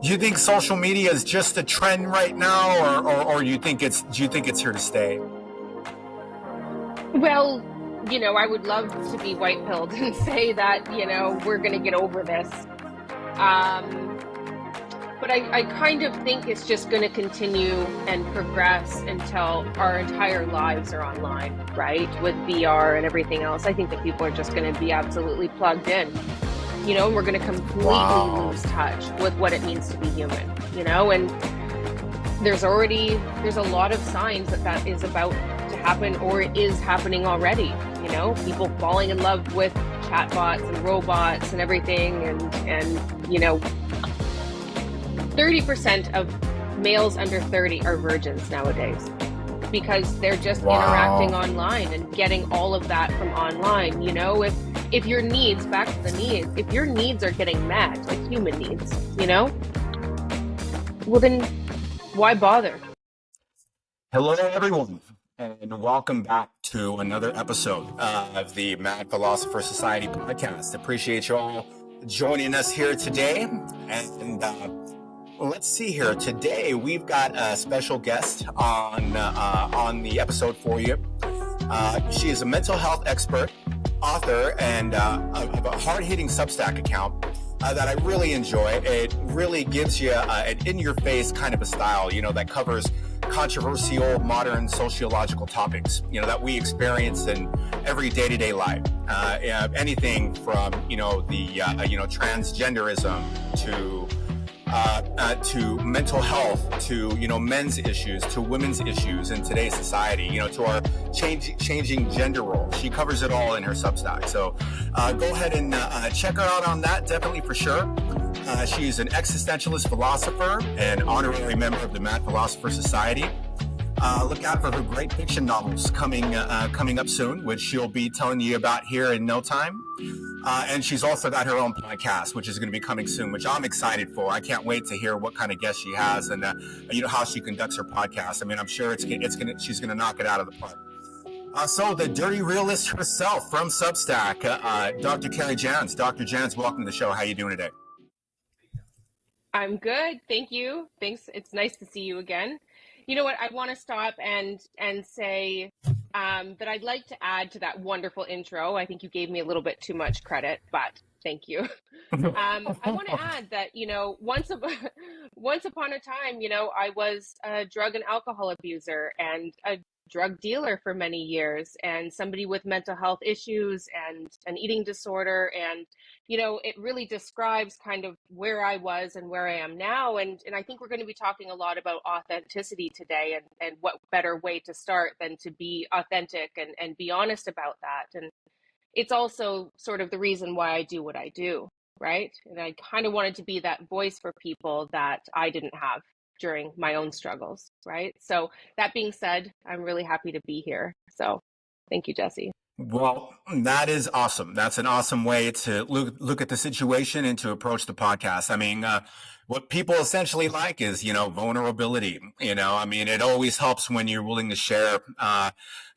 Do you think social media is just a trend right now, or do you think it's here to stay? Well, I would love to be white pilled and say that, we're going to get over this. Um, but I kind of think it's just going to continue and progress until our entire lives are online, right? With VR and everything else. I think that people are just going to be absolutely plugged in, and we're going to completely Wow. lose touch with what it means to be human, and there's a lot of signs that is about to happen or is happening already. People falling in love with chatbots and robots and everything, and 30% of males under 30 are virgins nowadays because they're just interacting Wow. online and getting all of that from online. If your needs, back to the needs, if your needs are getting met, like human needs, well then why bother? Hello, everyone, and welcome back to another episode of the Mad Philosopher Society podcast. Appreciate you all joining us here today. And let's see here. Today, we've got a special guest on the episode for you. She is a mental health expert, author, and of a hard-hitting Substack account that I really enjoy. It really gives you an in-your-face kind of a style, that covers controversial modern sociological topics, that we experience in every day-to-day life. Anything from, the transgenderism to mental health, to men's issues, to women's issues in today's society, to our changing gender roles. She covers it all in her Substack. So go ahead and check her out on that, definitely for sure. She's an existentialist philosopher and honorary member of the Mad Philosopher Society. Look out for her great fiction novels coming up soon, which she'll be telling you about here in no time. And she's also got her own podcast, which is going to be coming soon, which I'm excited for. I can't wait to hear what kind of guests she has and how she conducts her podcast. I mean, I'm sure she's gonna knock it out of the park. So the dirty realist herself from Substack, Dr. Kari Janz. Dr. Janz, welcome to the show. How you doing today? I'm good, thank you. Thanks. It's nice to see you again. You know what? I want to stop and say that I'd like to add to that wonderful intro. I think you gave me a little bit too much credit, but thank you. I want to add that once upon a time, I was a drug and alcohol abuser and a drug dealer for many years, and somebody with mental health issues and an eating disorder. And it really describes kind of where I was and where I am now. And I think we're going to be talking a lot about authenticity today, and what better way to start than to be authentic and be honest about that. And it's also sort of the reason why I do what I do, right? And I kind of wanted to be that voice for people that I didn't have during my own struggles, right? So that being said, I'm really happy to be here. So thank you, Jesse. Well, that is awesome. That's an awesome way to look at the situation and to approach the podcast. I mean, what people essentially like is, vulnerability. I mean, it always helps when you're willing to share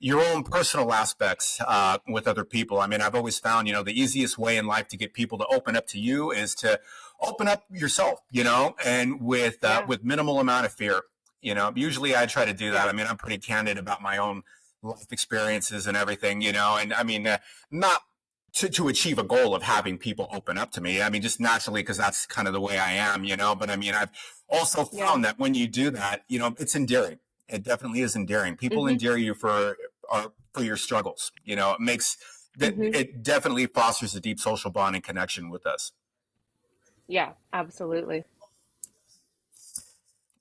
your own personal aspects with other people. I mean, I've always found, the easiest way in life to get people to open up to you is to open up yourself, and Yeah, with minimal amount of fear. Usually I try to do that. yeah. I mean, I'm pretty candid about my own life experiences and everything, and I mean, not to achieve a goal of having people open up to me. I mean, just naturally, because that's kind of the way I am, but I mean, I've also Yeah. found that when you do that, it's endearing. It definitely is endearing. People Hmm. endear you for your struggles. It makes that Hmm. it definitely fosters a deep social bond and connection with us. Yeah, absolutely.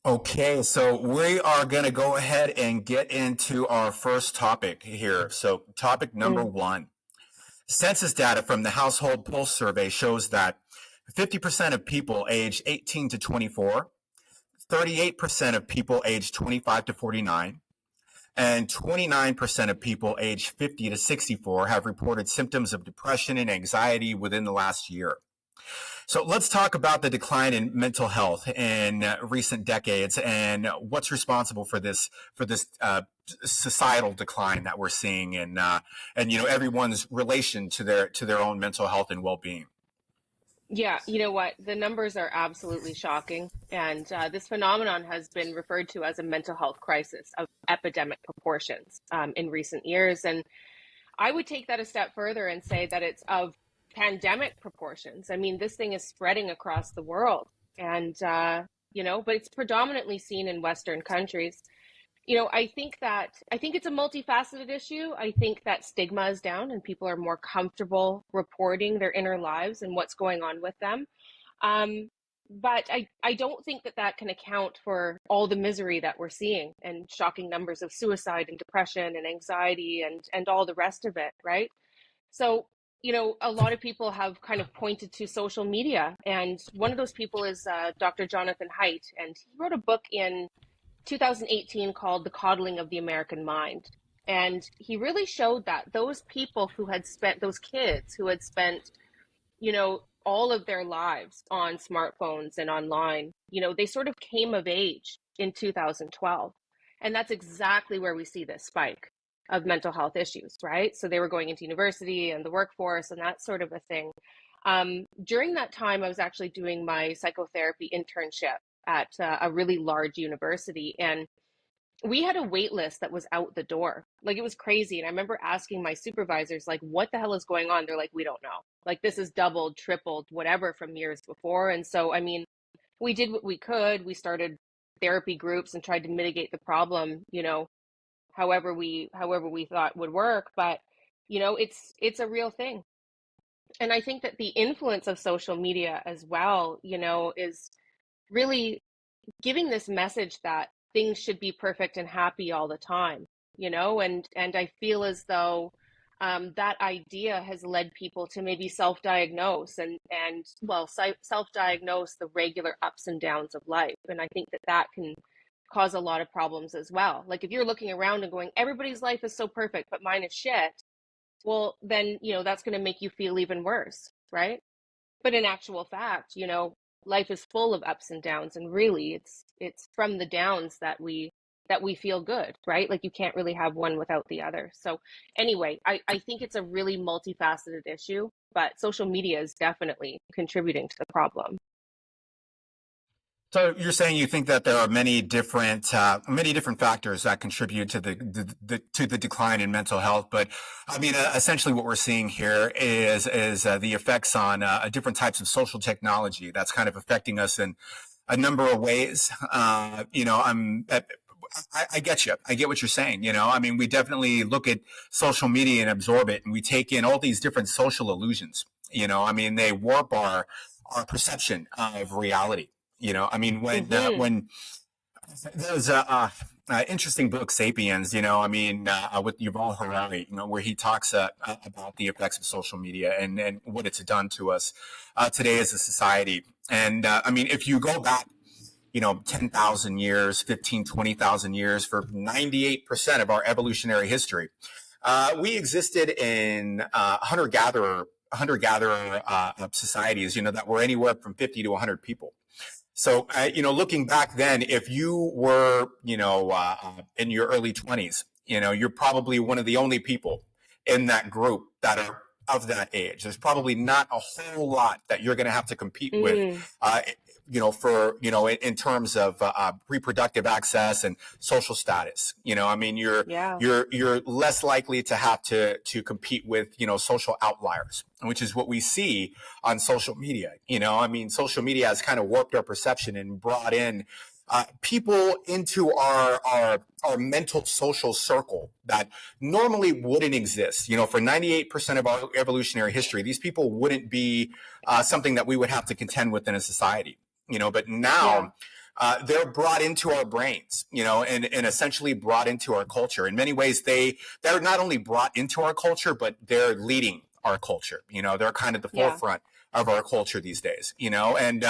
Okay, so we are going to go ahead and get into our first topic here. So, topic number Mm. one. Census data from the Household Pulse Survey shows that 50% of people aged 18 to 24, 38% of people aged 25 to 49, and 29% of people aged 50 to 64 have reported symptoms of depression and anxiety within the last year. So let's talk about the decline in mental health in recent decades and what's responsible for this societal decline that we're seeing, and everyone's relation to their own mental health and well-being. Yeah, you know what? The numbers are absolutely shocking. And this phenomenon has been referred to as a mental health crisis of epidemic proportions in recent years. And I would take that a step further and say that it's of pandemic proportions. I mean, this thing is spreading across the world. And, but it's predominantly seen in Western countries. I think it's a multifaceted issue. I think that stigma is down and people are more comfortable reporting their inner lives and what's going on with them. Um, but I don't think that that can account for all the misery that we're seeing and shocking numbers of suicide and depression and anxiety and all the rest of it, right? So, a lot of people have kind of pointed to social media, and one of those people is Dr. Jonathan Haidt, and he wrote a book in 2018 called The Coddling of the American Mind. And he really showed that those people who had spent, those kids who had spent, all of their lives on smartphones and online, they sort of came of age in 2012. And that's exactly where we see this spike of mental health issues, right? So they were going into university and the workforce and that sort of a thing. During that time, I was actually doing my psychotherapy internship at a really large university, and we had a wait list that was out the door. Like, it was crazy. And I remember asking my supervisors, like, what the hell is going on? They're like, we don't know. Like, this is doubled, tripled, whatever from years before. And so, I mean, we did what we could. We started therapy groups and tried to mitigate the problem, however we thought would work. But, it's a real thing. And I think that the influence of social media as well, is really giving this message that things should be perfect and happy all the time, and I feel as though that idea has led people to maybe self-diagnose and well, self-diagnose the regular ups and downs of life. And I think that that can cause a lot of problems as well. Like, if you're looking around and going, everybody's life is so perfect, but mine is shit, well, then, that's going to make you feel even worse, right? But in actual fact, life is full of ups and downs, and really it's from the downs that we feel good, right? Like, you can't really have one without the other. So anyway, I think it's a really multifaceted issue, but social media is definitely contributing to the problem. So you're saying you think that there are many different factors that contribute to the decline in mental health, but I mean, essentially what we're seeing here is the effects on different types of social technology that's kind of affecting us in a number of ways. I get you. I get what you're saying. I mean, we definitely look at social media and absorb it, and we take in all these different social illusions. I mean, they warp our perception of reality. I mean, Mm-hmm. when there's a interesting book, *Sapiens*. I mean, with Yuval Harari, where he talks about the effects of social media and what it's done to us today as a society. And I mean, if you go back, 10,000 years, 15, 20,000 years, for 98% of our evolutionary history, we existed in hunter-gatherer societies, that were anywhere from 50 to 100 people. So, looking back then, if you were, in your early 20s, you're probably one of the only people in that group that are of that age. There's probably not a whole lot that you're going to have to compete with, Mm, in terms of reproductive access and social status. I mean, yeah. you're less likely to have to compete with, social outliers, which is what we see on social media. I mean, social media has kind of warped our perception and brought in people into our mental social circle that normally wouldn't exist. For 98% of our evolutionary history, these people wouldn't be something that we would have to contend with in a society. But Yeah. now they're brought into our brains, and essentially brought into our culture. In many ways, they're not only brought into our culture, but they're leading our culture. They're kind of the Yeah. forefront of our culture these days, and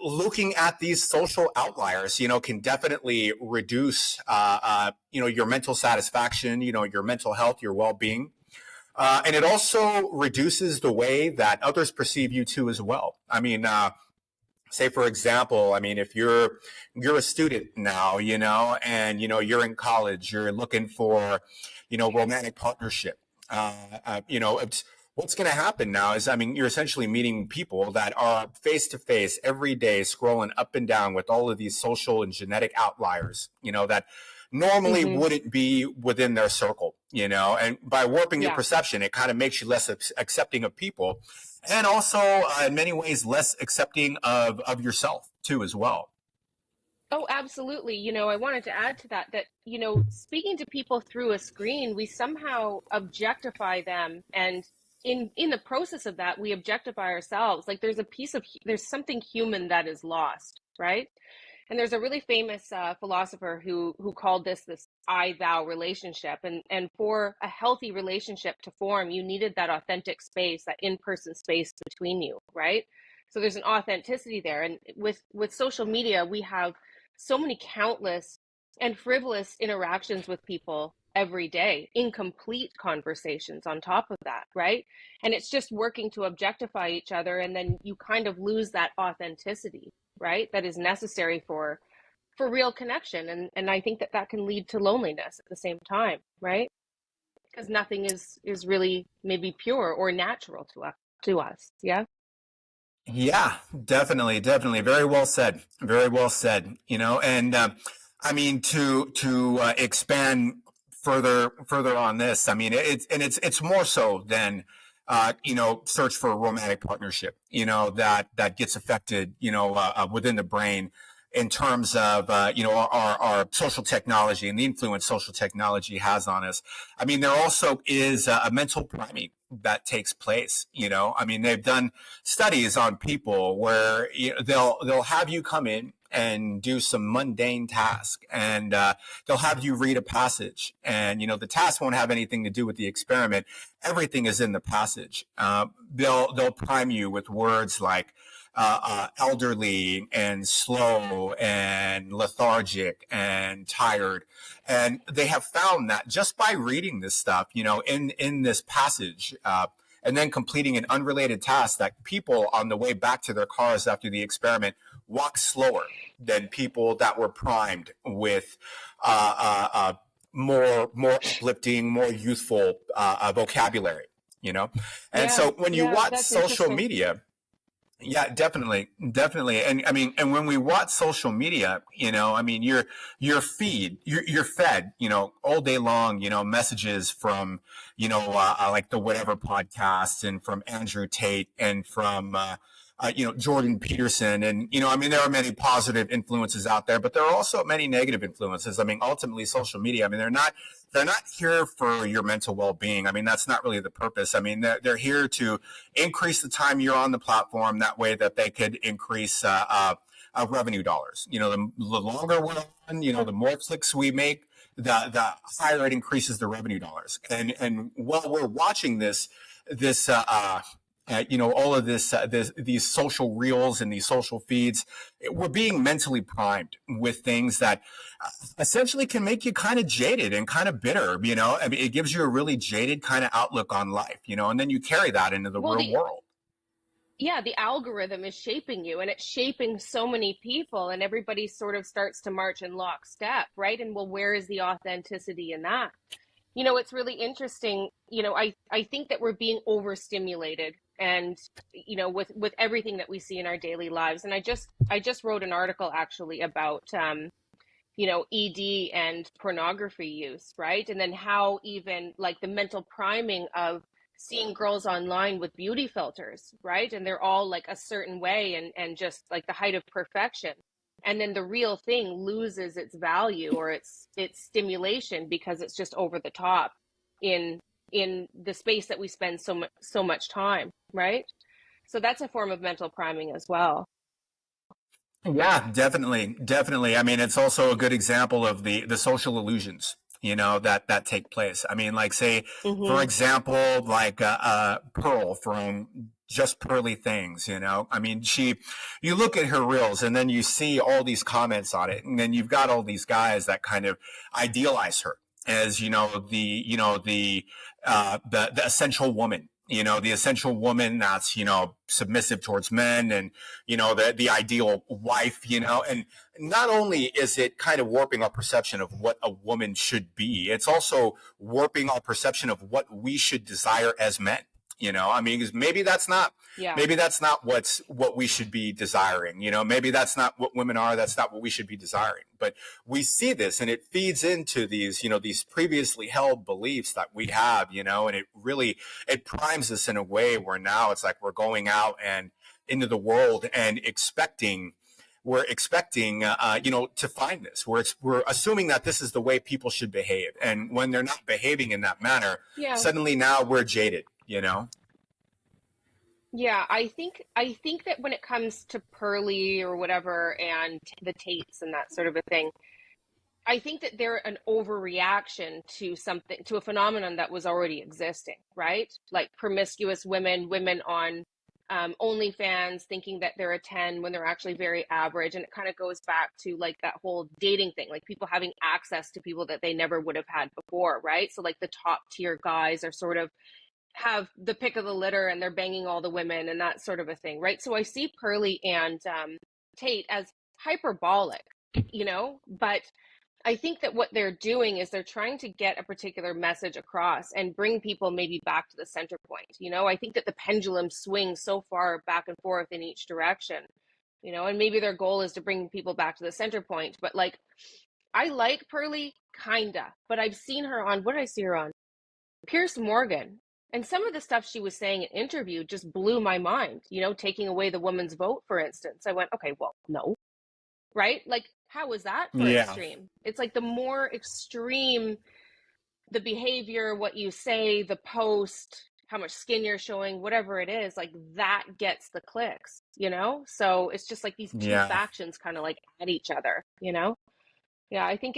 looking at these social outliers, can definitely reduce, your mental satisfaction, your mental health, your well-being. And it also reduces the way that others perceive you too as well. I mean, say for example, I mean, if you're a student now, and you're in college, you're looking for, romantic partnership. what's going to happen now is, I mean, you're essentially meeting people that are face to face every day, scrolling up and down with all of these social and genetic outliers, that normally Mm-hmm. wouldn't be within their circle, and by warping your Yeah. perception, it kind of makes you less accepting of people, and also in many ways less accepting of yourself too as well. Oh, absolutely. I wanted to add to that, speaking to people through a screen, we somehow objectify them. And in the process of that, we objectify ourselves. Like there's something human that is lost, right? And there's a really famous philosopher who called this I thou relationship. And for a healthy relationship to form, you needed that authentic space, that in-person space between you, right? So there's an authenticity there. And with social media, we have so many countless and frivolous interactions with people every day, incomplete conversations on top of that, right? And it's just working to objectify each other, and then you kind of lose that authenticity, right? That is necessary for real connection, and I think that can lead to loneliness at the same time, right? Because nothing is really maybe pure or natural to us. Yeah. Yeah, definitely, definitely. Very well said. Very well said. And I mean to expand further on this. I mean, it's more so than search for a romantic partnership. That gets affected. Within the brain in terms of our social technology and the influence social technology has on us. I mean, there also is a mental priming that takes place. I mean, they've done studies on people where they'll have you come in and do some mundane task, and they'll have you read a passage, and the task won't have anything to do with the experiment. Everything is in the passage. They'll prime you with words like elderly and slow and lethargic and tired. And they have found that just by reading this stuff, in this passage, and then completing an unrelated task, that people on the way back to their cars after the experiment walk slower than people that were primed with more uplifting, more youthful vocabulary. And Yeah. so when you Yeah, watch that's social interesting. media, yeah, definitely, definitely, and I mean, and when we watch social media, I mean, your feed, you're fed, all day long, messages from, like the Whatever podcast, and from Andrew Tate, and from, Jordan Peterson, and I mean, there are many positive influences out there, but there are also many negative influences. I mean, ultimately, social media, I mean, they're not here for your mental well-being. I mean, that's not really the purpose. I mean, they're here to increase the time you're on the platform. That way that they could increase revenue dollars. The longer we're on, the more clicks we make, the higher it increases the revenue dollars. And while we're watching this all of these social reels and these social feeds, we're being mentally primed with things that essentially can make you kind of jaded and kind of bitter. I mean, it gives you a really jaded kind of outlook on life, and then you carry that into the Well, real the world. yeah, the algorithm is shaping you, and it's shaping so many people, and everybody sort of starts to march in lockstep, right? And well, where is the authenticity in that? It's really interesting. I think that we're being overstimulated, and with everything that we see in our daily lives. And I just wrote an article actually about ED and pornography use, right? And then how even like the mental priming of seeing girls online with beauty filters, right? And they're all like a certain way, and just like the height of perfection. And then the real thing loses its value or its stimulation because it's just over the top in the space that we spend so much time, right? So that's a form of mental priming as well. Yeah, definitely, definitely. I mean, it's also a good example of the social illusions, that take place. I mean, like say, for Hmm. example, like Pearl from Just Pearly Things. I mean, you look at her reels, and then you see all these comments on it, and then you've got all these guys that kind of idealize her as the essential woman. The essential woman that's submissive towards men, and the ideal wife. And not only is it kind of warping our perception of what a woman should be, it's also warping our perception of what we should desire as men. I mean, because maybe that's not Yeah. what we should be desiring. Maybe that's not what women are. That's not what we should be desiring. But we see this, and it feeds into these previously held beliefs that we have, and it primes us in a way where now it's like we're going out and into the world and we're expecting, to find this. We're assuming that this is the way people should behave, and when they're not behaving in that manner, Yeah. suddenly now we're jaded. Yeah, I think that when it comes to Pearly or whatever and the Tates and that sort of a thing, I think that they're an overreaction to a phenomenon that was already existing, right? Like promiscuous women on OnlyFans thinking that they're a 10 when they're actually very average. And it kind of goes back to like that whole dating thing, like people having access to people that they never would have had before, right? So like the top tier guys are sort of have the pick of the litter and they're banging all the women and that sort of a thing, right? So I see Pearly and Tate as hyperbolic, but I think that what they're doing is they're trying to get a particular message across and bring people maybe back to the center point. I think that the pendulum swings so far back and forth in each direction, and maybe their goal is to bring people back to the center point. But like, I like Pearly, kinda, but I've seen her on, what did I see her on? Pierce Morgan. And some of the stuff she was saying in interview just blew my mind, taking away the woman's vote, for instance. I went, okay, well, no, right? Like, how was that for extreme? It's like the more extreme the behavior, what you say, the post, how much skin you're showing, whatever it is, like that gets the clicks, So it's just like these two factions kind of like at each other, Yeah, I think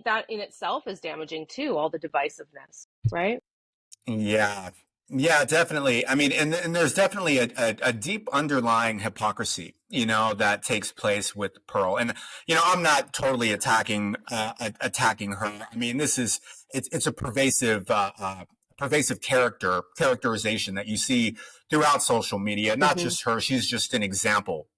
that in itself is damaging too, all the divisiveness, right? Yeah. Yeah, definitely. I mean, and there's definitely a deep underlying hypocrisy, that takes place with Pearl. And, I'm not totally attacking her. I mean, it's a pervasive characterization that you see throughout social media, not just her. She's just an example,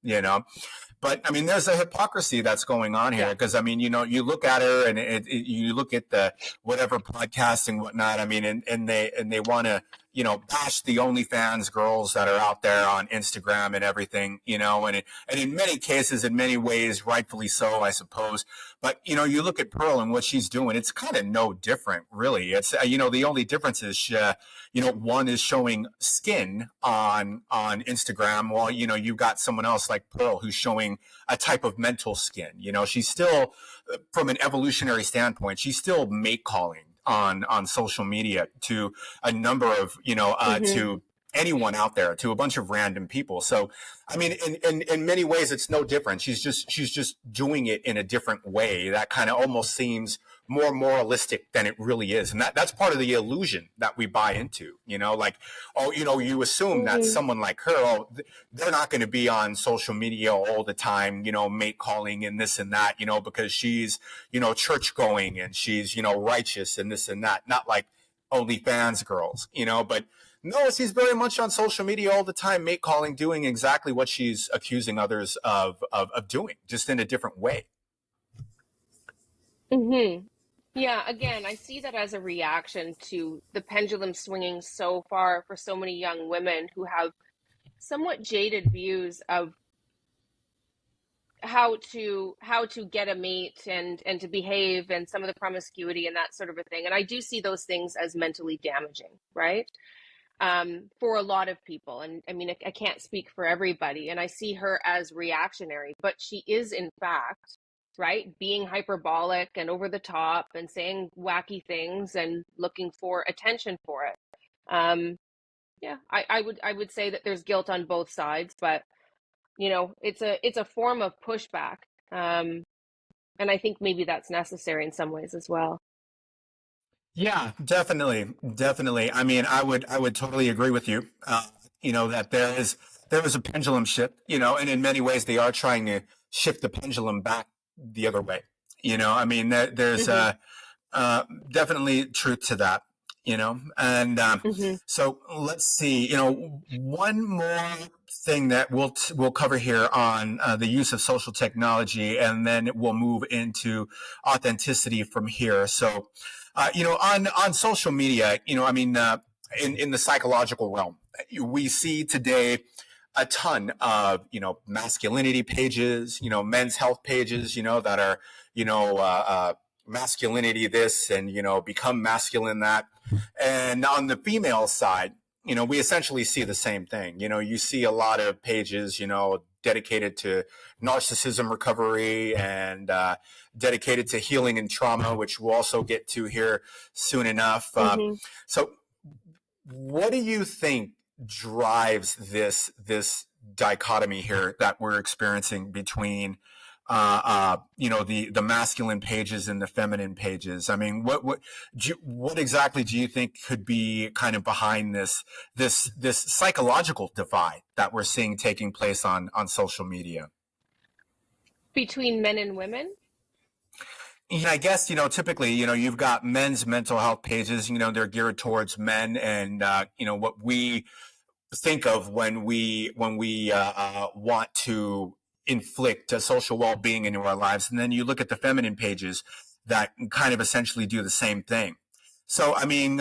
But I mean, there's a hypocrisy that's going on here because I mean, you look at her and you look at the whatever podcast and whatnot. I mean, and they want to bash the OnlyFans girls that are out there on Instagram and everything, and in many cases, in many ways, rightfully so, I suppose. But you look at Pearl and what she's doing; it's kind of no different, really. It's the only difference is one is showing skin on Instagram, while you've got someone else like Pearl who's showing a type of mental skin. She's still, from an evolutionary standpoint, she's still mate calling on social media to a number of to anyone out there, to a bunch of random people. So I mean, in many ways, it's no different. She's just doing it in a different way that kind of almost seems more moralistic than it really is. And that's part of the illusion that we buy into, like, you assume that someone like her, they're not going to be on social media all the time, mate calling and this and that, because she's, church going and she's, righteous and this and that, not like OnlyFans girls, but no, she's very much on social media all the time, mate calling, doing exactly what she's accusing others of doing, just in a different way. Mm-hmm. Yeah, again, I see that as a reaction to the pendulum swinging so far for so many young women who have somewhat jaded views of how to get a mate and to behave and some of the promiscuity and that sort of a thing. And I do see those things as mentally damaging, right? For a lot of people. And I mean, I can't speak for everybody. And I see her as reactionary, but she is in fact, right, being hyperbolic and over the top and saying wacky things and looking for attention for it. Yeah, I would say that there's guilt on both sides, but it's a form of pushback. And I think maybe that's necessary in some ways as well. Yeah, definitely. Definitely. I mean, I would totally agree with you. That there is a pendulum shift, and in many ways they are trying to shift the pendulum back the other way. I mean, there's definitely truth to that, and so let's see, one more thing that we'll cover here on the use of social technology, and then we'll move into authenticity from here. So, on social media, I mean, in the psychological realm. We see today a ton of, masculinity pages, men's health pages, that are, masculinity this and, become masculine that. And on the female side, we essentially see the same thing. You see a lot of pages, dedicated to narcissism recovery and dedicated to healing and trauma, which we'll also get to here soon enough. So what do you think drives this dichotomy here that we're experiencing between the masculine pages and the feminine pages? I mean, what exactly do you think could be kind of behind this psychological divide that we're seeing taking place on social media between men and women? I guess, typically, you've got men's mental health pages, they're geared towards men and, what we think of when we want to inflict a social well-being into our lives. And then you look at the feminine pages that kind of essentially do the same thing. So, I mean,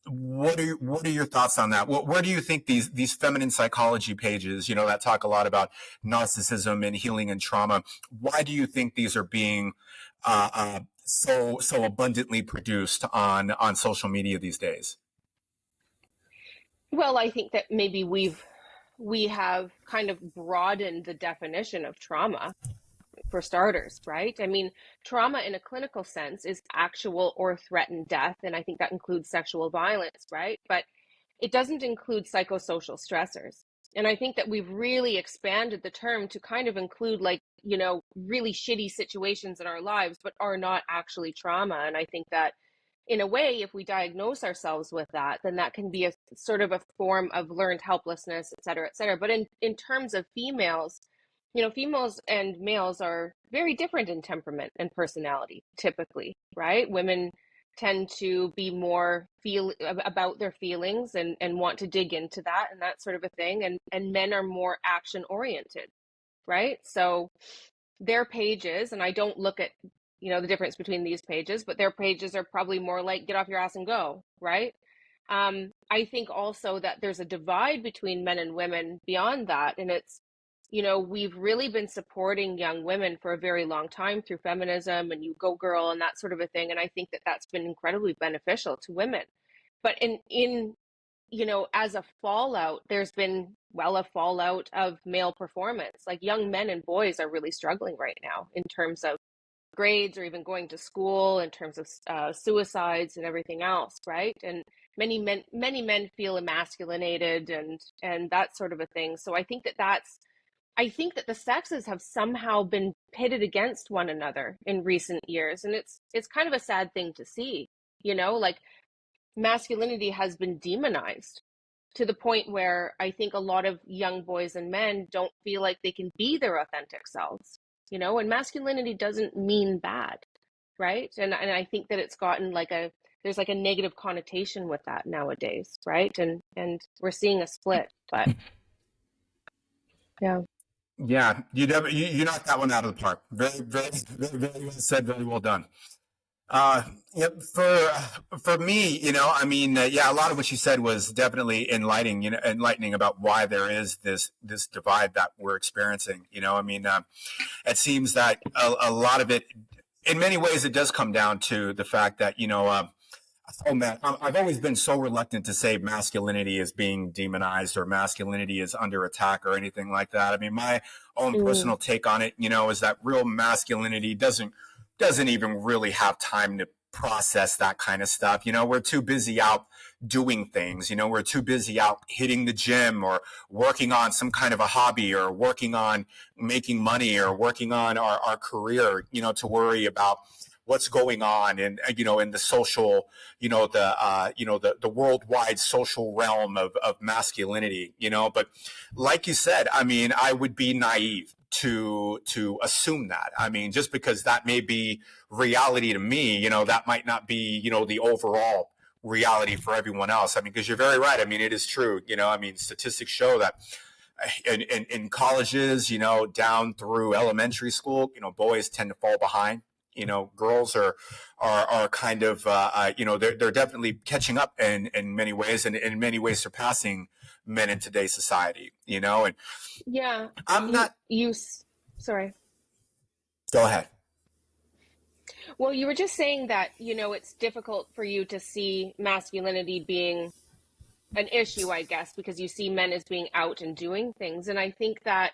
what are your thoughts on that? Where do you think these feminine psychology pages, that talk a lot about narcissism and healing and trauma, why do you think these are being so abundantly produced on social media these days? Well, I think that maybe we have kind of broadened the definition of trauma, for starters, right? I mean, trauma in a clinical sense is actual or threatened death, and I think that includes sexual violence, right? But it doesn't include psychosocial stressors. And I think that we've really expanded the term to kind of include really shitty situations in our lives, but are not actually trauma. And I think that in a way, if we diagnose ourselves with that, then that can be a sort of a form of learned helplessness, et cetera, et cetera. But in terms of females, females and males are very different in temperament and personality, typically, right? Women tend to be more about their feelings and want to dig into that and that sort of a thing. And men are more action oriented, right? So their pages, and I don't look at, the difference between these pages, but their pages are probably more like get off your ass and go, right? I think also that there's a divide between men and women beyond that. And it's, we've really been supporting young women for a very long time through feminism and You Go Girl and that sort of a thing. And I think that that's been incredibly beneficial to women. But in as a fallout, there's been, a fallout of male performance. Like young men and boys are really struggling right now in terms of grades or even going to school, in terms of suicides and everything else, right? And many men feel emasculated and that sort of a thing. So I think that the sexes have somehow been pitted against one another in recent years, and it's kind of a sad thing to see. Like masculinity has been demonized to the point where I think a lot of young boys and men don't feel like they can be their authentic selves. And masculinity doesn't mean bad, right? And I think that it's gotten there's a negative connotation with that nowadays, right? And we're seeing a split, but yeah. Yeah, you knocked that one out of the park. Very, very, very, very well said. Very well done. Yeah, for me, a lot of what you said was definitely enlightening about why there is this divide that we're experiencing. It seems that a lot of it, in many ways, it does come down to the fact that oh man, I've always been so reluctant to say masculinity is being demonized or masculinity is under attack or anything like that. I mean, my own personal take on it, is that real masculinity doesn't even really have time to process that kind of stuff. We're too busy out doing things. We're too busy out hitting the gym or working on some kind of a hobby or working on making money or working on our career, to worry about what's going on in the social, the worldwide social realm of masculinity, but like you said, I mean, I would be naive to assume that. I mean, just because that may be reality to me, that might not be, the overall reality for everyone else. I mean, because you're very right. I mean, it is true. Statistics show that in colleges, down through elementary school, boys tend to fall behind Girls are kind of, they're definitely catching up in many ways, and in many ways surpassing men in today's society, and Yeah. I'm not, Sorry. go ahead. Well, you were just saying that, it's difficult for you to see masculinity being an issue, I guess, because you see men as being out and doing things. And I think that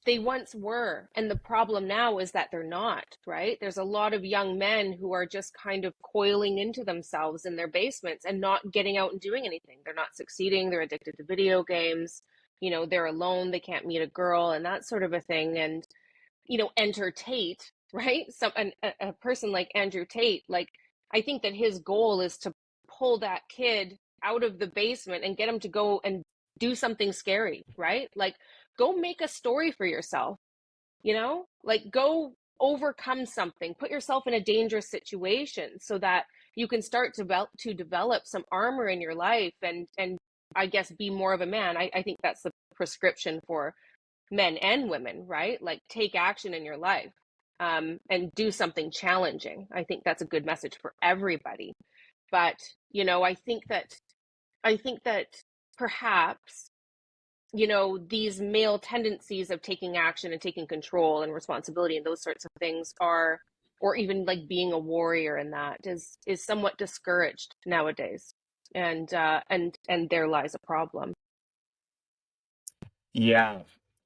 they once were. And the problem now is that they're not, right? There's a lot of young men who are just kind of coiling into themselves in their basements and not getting out and doing anything. They're not succeeding. They're addicted to video games. They're alone. They can't meet a girl and that sort of a thing. And, enter Tate, right? A person like Andrew Tate, like, I think that his goal is to pull that kid out of the basement and get him to go and do something scary, right? Like, go make a story for yourself, like, go overcome something, put yourself in a dangerous situation so that you can start to develop some armor in your life and I guess be more of a man. I think that's the prescription for men and women, right? Like, take action in your life, and do something challenging. I think that's a good message for everybody. But, I think that perhaps, these male tendencies of taking action and taking control and responsibility and those sorts of things are, or even like being a warrior in that is somewhat discouraged nowadays. And there lies a problem. Yeah.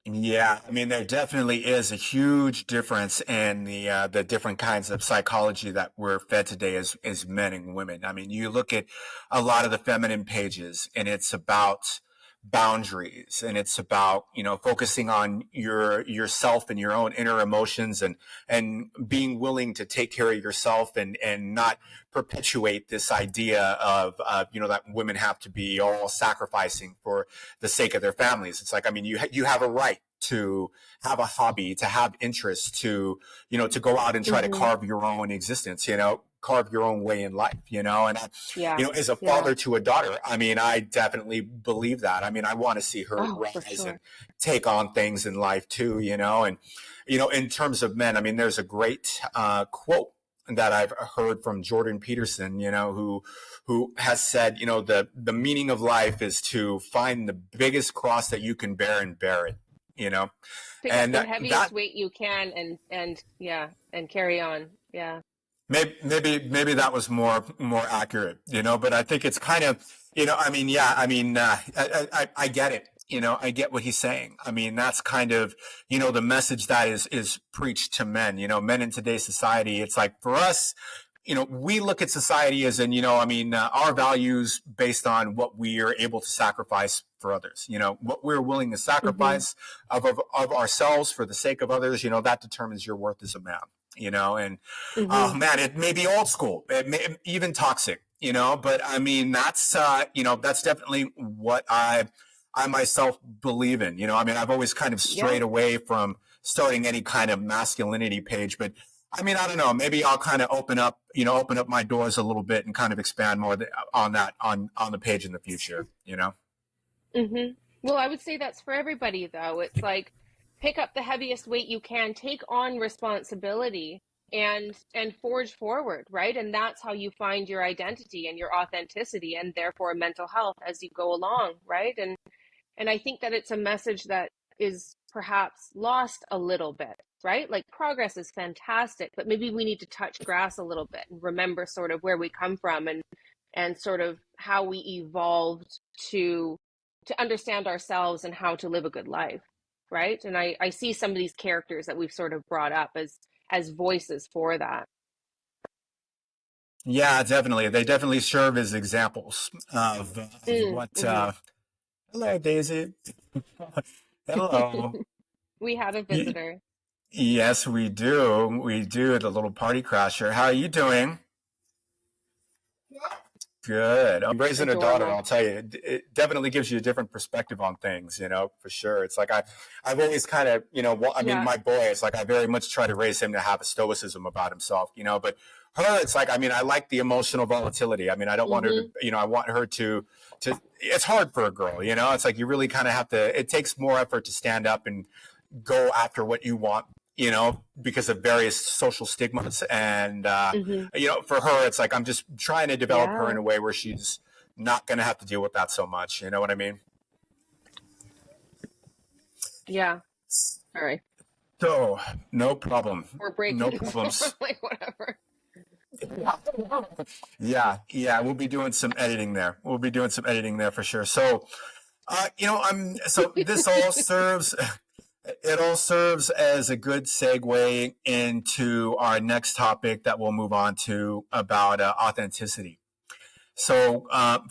Yeah, I mean, there definitely is a huge difference in the different kinds of psychology that we're fed today as men and women. I mean, you look at a lot of the feminine pages, and it's about boundaries, and it's about focusing on yourself and your own inner emotions, and being willing to take care of yourself, and not perpetuate this idea of that women have to be all sacrificing for the sake of their families. It's like, I mean, you have a right to have a hobby, to have interests, to go out and try to carve your own existence, carve your own way in life, and as a father to a daughter, I mean, I definitely believe that. I mean, I want to see her rise and take on things in life too, and in terms of men, I mean, there's a great quote that I've heard from Jordan Peterson, who has said, the meaning of life is to find the biggest cross that you can bear and bear it, Pick and up the heaviest weight you can and carry on. Yeah. Maybe that was more accurate, but I think it's kind of, I mean, I get it. I get what he's saying. I mean, that's kind of, the message that is preached to men, men in today's society. It's like, for us, we look at society as in, our values based on what we are able to sacrifice for others, what we're willing to sacrifice of ourselves for the sake of others, that determines your worth as a man, and man, it may be old school, it may even toxic, but I mean, that's definitely what I myself believe in, I mean, I've always kind of strayed away from starting any kind of masculinity page, but I mean, I don't know, maybe I'll kind of open up my doors a little bit and kind of expand more on that on the page in the future, Well, I would say that's for everybody, though. It's like, pick up the heaviest weight you can, take on responsibility, and forge forward, right? And that's how you find your identity and your authenticity, and therefore mental health as you go along, right? And I think that it's a message that is perhaps lost a little bit, right? Like, progress is fantastic, but maybe we need to touch grass a little bit and remember sort of where we come from, and sort of how we evolved to understand ourselves and how to live a good life, right? And I see some of these characters that we've sort of brought up as voices for that. Yeah, definitely. They definitely serve as examples of what. Hello, Daisy. Hello. We had a visitor. Yes, we do. We do. The little party crasher. How are you doing? Good. I'm raising a daughter. I'll tell you, it definitely gives you a different perspective on things, for sure. It's like I've always kind of, I mean, my boy, it's like I very much try to raise him to have a stoicism about himself, but her, it's like, I mean, I like the emotional volatility. I mean, I don't want her to, I want her to, it's hard for a girl, it's like you really kind of have to, it takes more effort to stand up and go after what you want, because of various social stigmas. And, Hmm. for her, it's like, I'm just trying to develop her in Yeah. a way where she's not going to have to deal with that so much. You know what I mean? Yeah. Sorry. So, no problem. We're No breaking, so I'm problems. like, whatever. Yeah, we'll be doing some editing there. We'll be doing some editing there for sure. So, so this all serves, it all serves as a good segue into our next topic that we'll move on to about authenticity. So,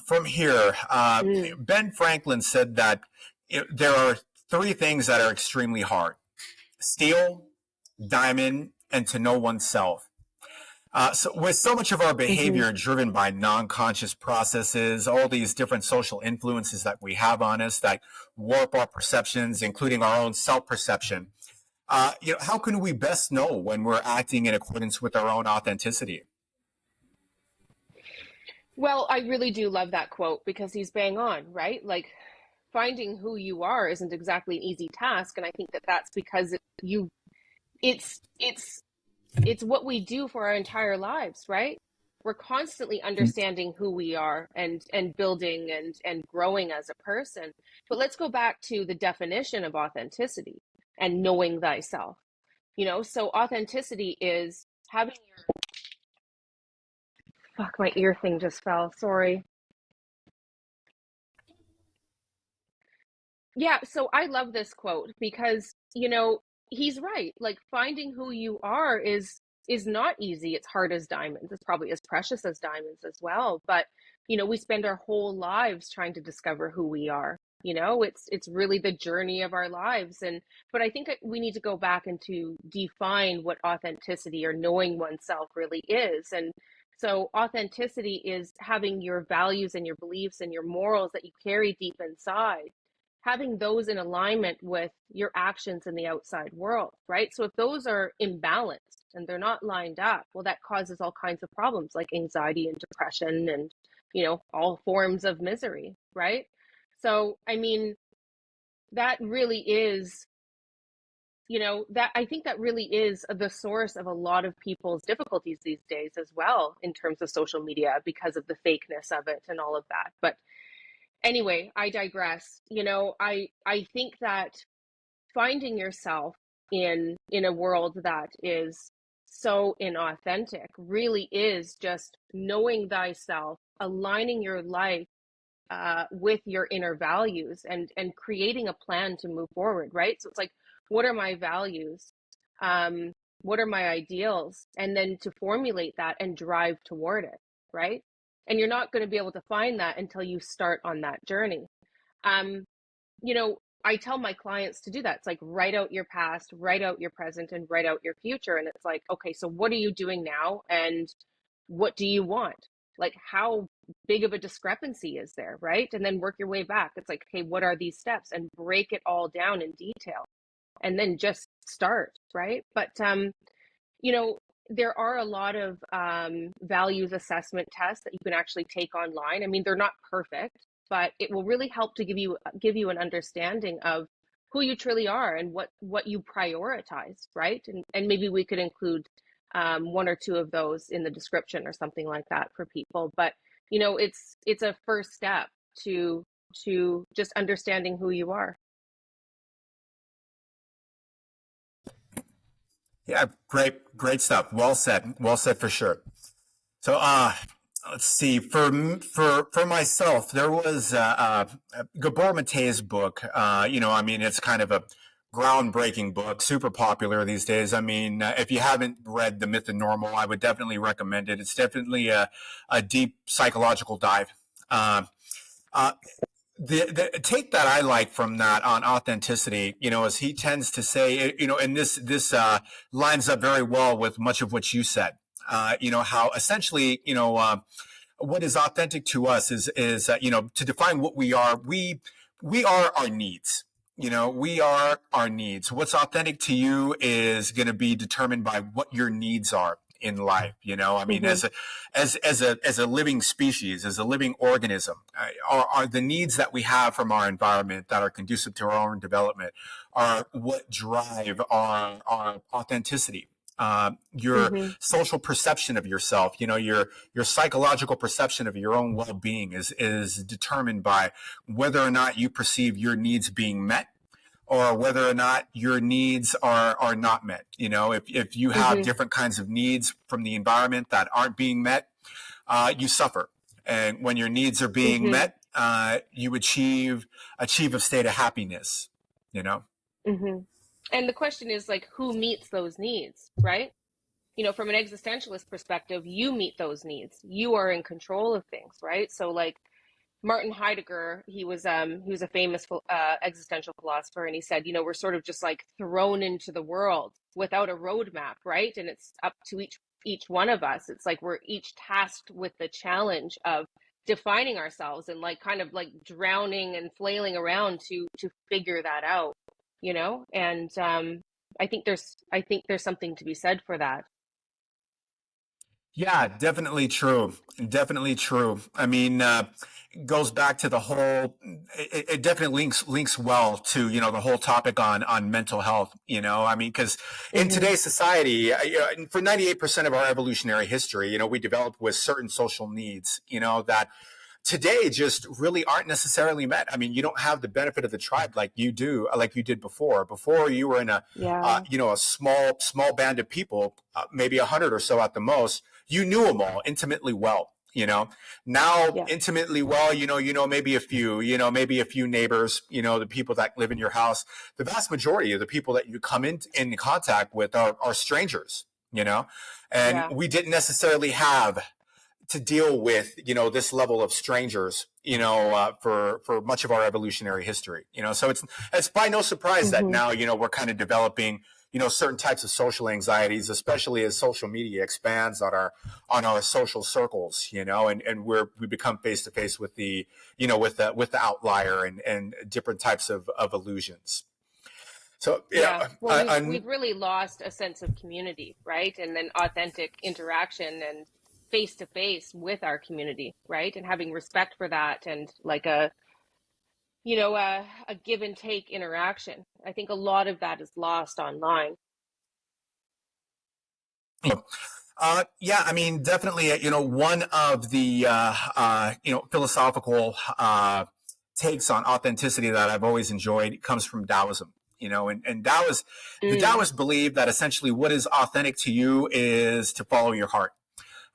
from here, Mm. Ben Franklin said that there are three things that are extremely hard: steel, diamond, and to know oneself. So with so much of our Hmm. behavior driven by non-conscious processes, all these different social influences that we have on us that warp our perceptions, including our own self-perception, how can we best know when we're acting in accordance with our own authenticity? Well, I really do love that quote because he's bang on, right? Like finding who you are isn't exactly an easy task, and I think that that's because it's it's it's what we do for our entire lives, right? We're constantly understanding who we are and building and growing as a person. But let's go back to the definition of authenticity and knowing thyself. So authenticity is having your fuck, my ear thing just fell. Sorry. Yeah, so I love this quote because, he's right. Like finding who you are is not easy. It's hard as diamonds. It's probably as precious as diamonds as well. But, we spend our whole lives trying to discover who we are. It's really the journey of our lives. But I think we need to go back and to define what authenticity or knowing oneself really is. And so authenticity is having your values and your beliefs and your morals that you carry deep inside, having those in alignment with your actions in the outside world, right? So if those are imbalanced and they're not lined up, well, that causes all kinds of problems like anxiety and depression and, all forms of misery, right? So, I mean, that really is, that I think that really is the source of a lot of people's difficulties these days as well, in terms of social media because of the fakeness of it and all of that. But anyway, I digress. I think that finding yourself in a world that is so inauthentic really is just knowing thyself, aligning your life with your inner values, and creating a plan to move forward, right? So it's like, what are my values? Um, what are my ideals? And then to formulate that and drive toward it, right? And you're not going to be able to find that until you start on that journey. Um, I tell my clients to do that. It's like write out your past, write out your present, and write out your future. And it's like, okay, so what are you doing now? And what do you want? Like, how big of a discrepancy is there, right? And then work your way back. It's like, okay, what are these steps? And break it all down in detail. And then just start, right? But, you know, there are a lot of values assessment tests that you can actually take online. I mean, they're not perfect, but it will really help to give you an understanding of who you truly are and what you prioritize, right? And maybe we could include one or two of those in the description or something like that for people. But it's a first step to just understanding who you are. Yeah, great stuff. Well said for sure. So, let's see. For myself, there was Gabor Mate's book. I mean, it's kind of a groundbreaking book, super popular these days. I mean, if you haven't read The Myth and Normal, I would definitely recommend it. It's definitely a deep psychological dive. Uh, uh, the take that I like from that on authenticity, is he tends to say, and this lines up very well with much of what you said. How essentially, what is authentic to us is to define what we are. We are our needs. We are our needs. What's authentic to you is going to be determined by what your needs are. in life. I mean, Mm-hmm. as a living species, as a living organism, are the needs that we have from our environment that are conducive to our own development are what drive our authenticity. Your Mm-hmm. social perception of yourself, your psychological perception of your own well-being is determined by whether or not you perceive your needs being met or whether or not your needs are not met. If you have Mm-hmm. different kinds of needs from the environment that aren't being met, you suffer. And when your needs are being Mm-hmm. met, you achieve a state of happiness. You know. Mm-hmm. And the question is like, who meets those needs, right? From an existentialist perspective, you meet those needs. You are in control of things, right? So like Martin Heidegger, he was a famous existential philosopher, and he said, we're sort of just like thrown into the world without a roadmap, right? And it's up to each one of us. It's like we're each tasked with the challenge of defining ourselves and like kind of like drowning and flailing around to figure that out, And I think there's something to be said for that. Yeah, definitely true. Definitely true. I mean, it goes back to the whole. It definitely links well to the whole topic on mental health. I mean, because in Mm-hmm. today's society, for 98% of our evolutionary history, we developed with certain social needs. That today just really aren't necessarily met. I mean, you don't have the benefit of the tribe like you do, like you did before. Before you were in Yeah. a small band of people, maybe 100 or so at the most. You knew them all intimately well. Now Yeah. intimately well, maybe a few, maybe a few neighbors, the people that live in your house. The vast majority of the people that you come in contact with are strangers. And Yeah. we didn't necessarily have to deal with this level of strangers for much of our evolutionary history. So it's by no surprise that Mm-hmm. now we're kind of developing certain types of social anxieties, especially as social media expands on our social circles, and we become face to face with the with the outlier and different types of illusions. So Yeah. yeah, Well, we've really lost a sense of community, right? And then authentic interaction and face to face with our community, right? And having respect for that and like a give and take interaction. I think a lot of that is lost online. Yeah, I mean, definitely, one of the, philosophical takes on authenticity that I've always enjoyed comes from Taoism. And the Mm, Taoists believe that essentially what is authentic to you is to follow your heart.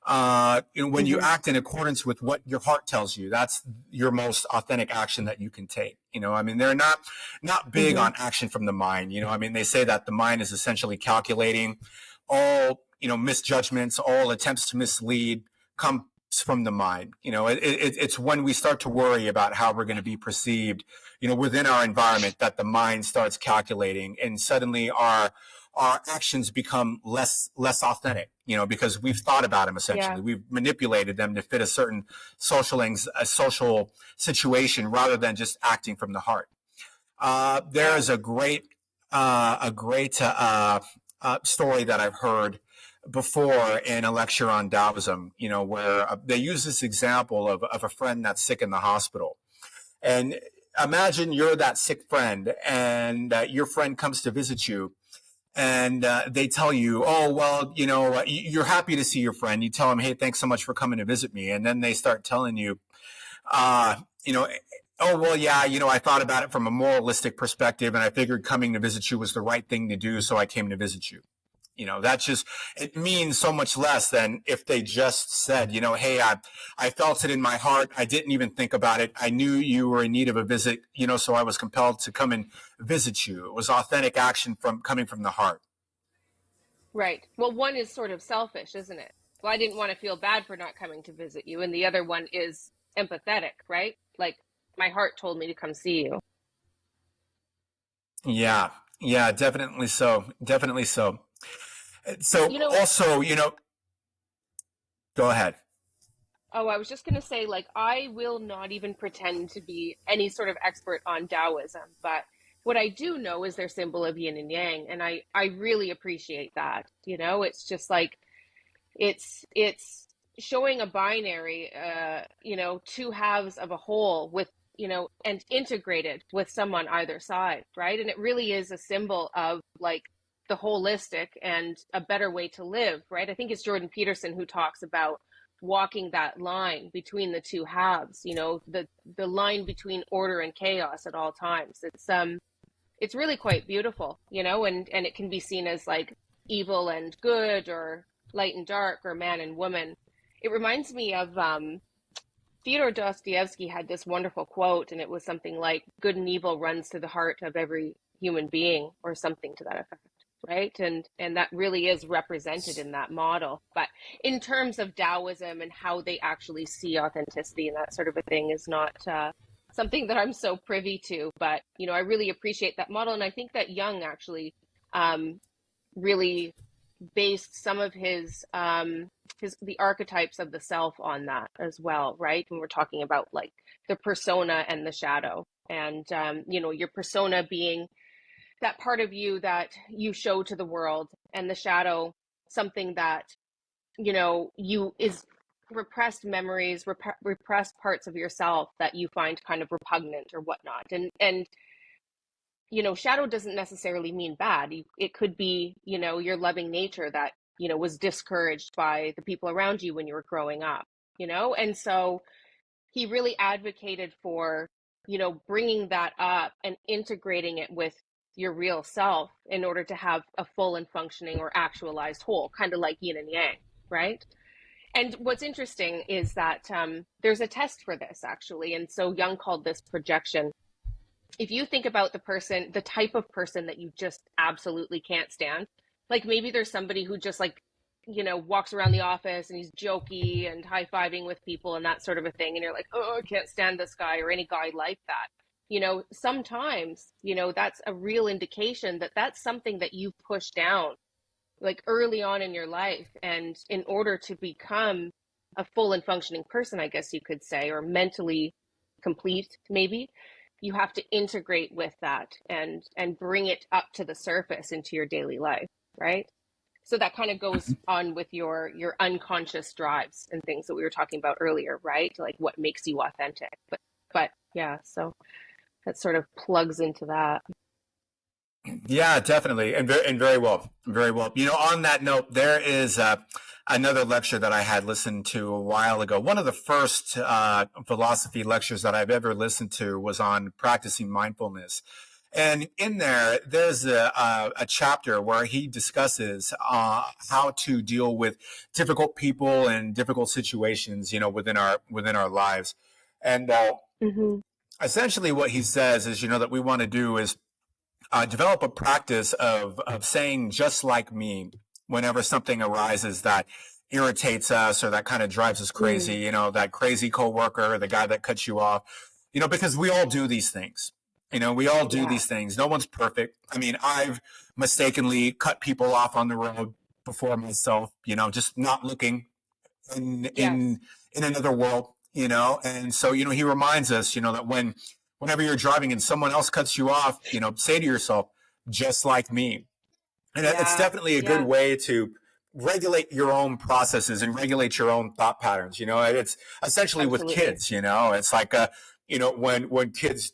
When you mm-hmm. act in accordance with what your heart tells you, that's your most authentic action that you can take. I mean, they're not big Mm-hmm. on action from the mind. I mean, they say that the mind is essentially calculating. All misjudgments, all attempts to mislead comes from the mind. It's when we start to worry about how we're going to be perceived, within our environment that the mind starts calculating, and suddenly our actions become less authentic, because we've thought about them essentially. Yeah. We've manipulated them to fit a certain a social situation rather than just acting from the heart. There Yeah. is a great story that I've heard before in a lecture on Taoism, where they use this example of a friend that's sick in the hospital. And imagine you're that sick friend and your friend comes to visit you and they tell you, oh, well, you're happy to see your friend. You tell them, hey, thanks so much for coming to visit me. And then they start telling you, uh, you know, oh, well, yeah, I thought about it from a moralistic perspective and I figured coming to visit you was the right thing to do. So I came to visit you. It means so much less than if they just said, hey, I felt it in my heart. I didn't even think about it. I knew you were in need of a visit, so I was compelled to come and visit you. It was authentic action coming from the heart. Right. Well, one is sort of selfish, isn't it? Well, I didn't want to feel bad for not coming to visit you. And the other one is empathetic, right? Like my heart told me to come see you. Yeah. Yeah, definitely so. Definitely so. So You know, also, go ahead. Oh, I was just going to say, like, I will not even pretend to be any sort of expert on Taoism, but what I do know is their symbol of yin and yang, and I really appreciate that. It's just like It's showing a binary, two halves of a whole with, and integrated with some on either side, right? And it really is a symbol of like the holistic and a better way to live, right? I think it's Jordan Peterson who talks about walking that line between the two halves, the line between order and chaos at all times. It's really quite beautiful, and it can be seen as like evil and good, or light and dark, or man and woman. It reminds me of Fyodor Dostoevsky had this wonderful quote, and it was something like, good and evil runs to the heart of every human being, or something to that effect, right? And that really is represented in that model. But in terms of Taoism and how they actually see authenticity and that sort of a thing is not something that I'm so privy to. But, I really appreciate that model. And I think that Jung actually really based some of his the archetypes of the self on that as well, right? When we're talking about like the persona and the shadow, and your persona being that part of you that you show to the world, and the shadow something that you is repressed memories, repressed parts of yourself that you find kind of repugnant or whatnot. And shadow doesn't necessarily mean bad. It could be, your loving nature that, was discouraged by the people around you when you were growing up, and so he really advocated for, bringing that up and integrating it with your real self in order to have a full and functioning or actualized whole, kind of like yin and yang, right? And what's interesting is that there's a test for this actually. And so Jung called this projection. If you think about the type of person that you just absolutely can't stand, like maybe there's somebody who just like, walks around the office and he's jokey and high-fiving with people and that sort of a thing. And you're like, oh, I can't stand this guy, or any guy like that. Sometimes, that's a real indication that that's something that you've pushed down like early on in your life. And in order to become a full and functioning person, I guess you could say, or mentally complete, maybe, you have to integrate with that and bring it up to the surface into your daily life, right? So that kind of goes on with your unconscious drives and things that we were talking about earlier, right? Like what makes you authentic. But yeah, so that sort of plugs into that. Yeah, definitely, and very well, very well. On that note, there is another lecture that I had listened to a while ago. One of the first philosophy lectures that I've ever listened to was on practicing mindfulness, and in there, there's a chapter where he discusses how to deal with difficult people and difficult situations, within our lives, and Mm-hmm. essentially what he says is, that we want to do is develop a practice of saying just like me whenever something arises that irritates us or that kind of drives us crazy, that crazy coworker, the guy that cuts you off, because we all do these things. We all do these things. No one's perfect. I mean, I've mistakenly cut people off on the road before myself, just not looking in another world, and so, he reminds us, that whenever you're driving and someone else cuts you off, say to yourself, just like me. And it's definitely a good way to regulate your own processes and regulate your own thought patterns. It's essentially with kids, it's like, when kids,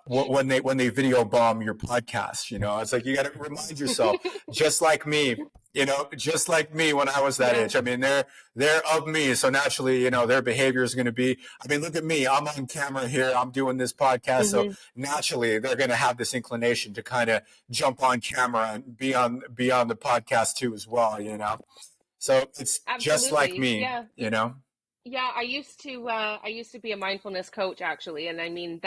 when they video bomb your podcast, it's like, you got to remind yourself, just like me, just like me when I was that age. I mean, they're of me. So naturally, their behavior is going to be, I mean, look at me, I'm on camera here, I'm doing this podcast. Mm-hmm. So naturally they're going to have this inclination to kind of jump on camera and be on the podcast too, as well, so it's just like me, Yeah, I used to be a mindfulness coach actually, and I mean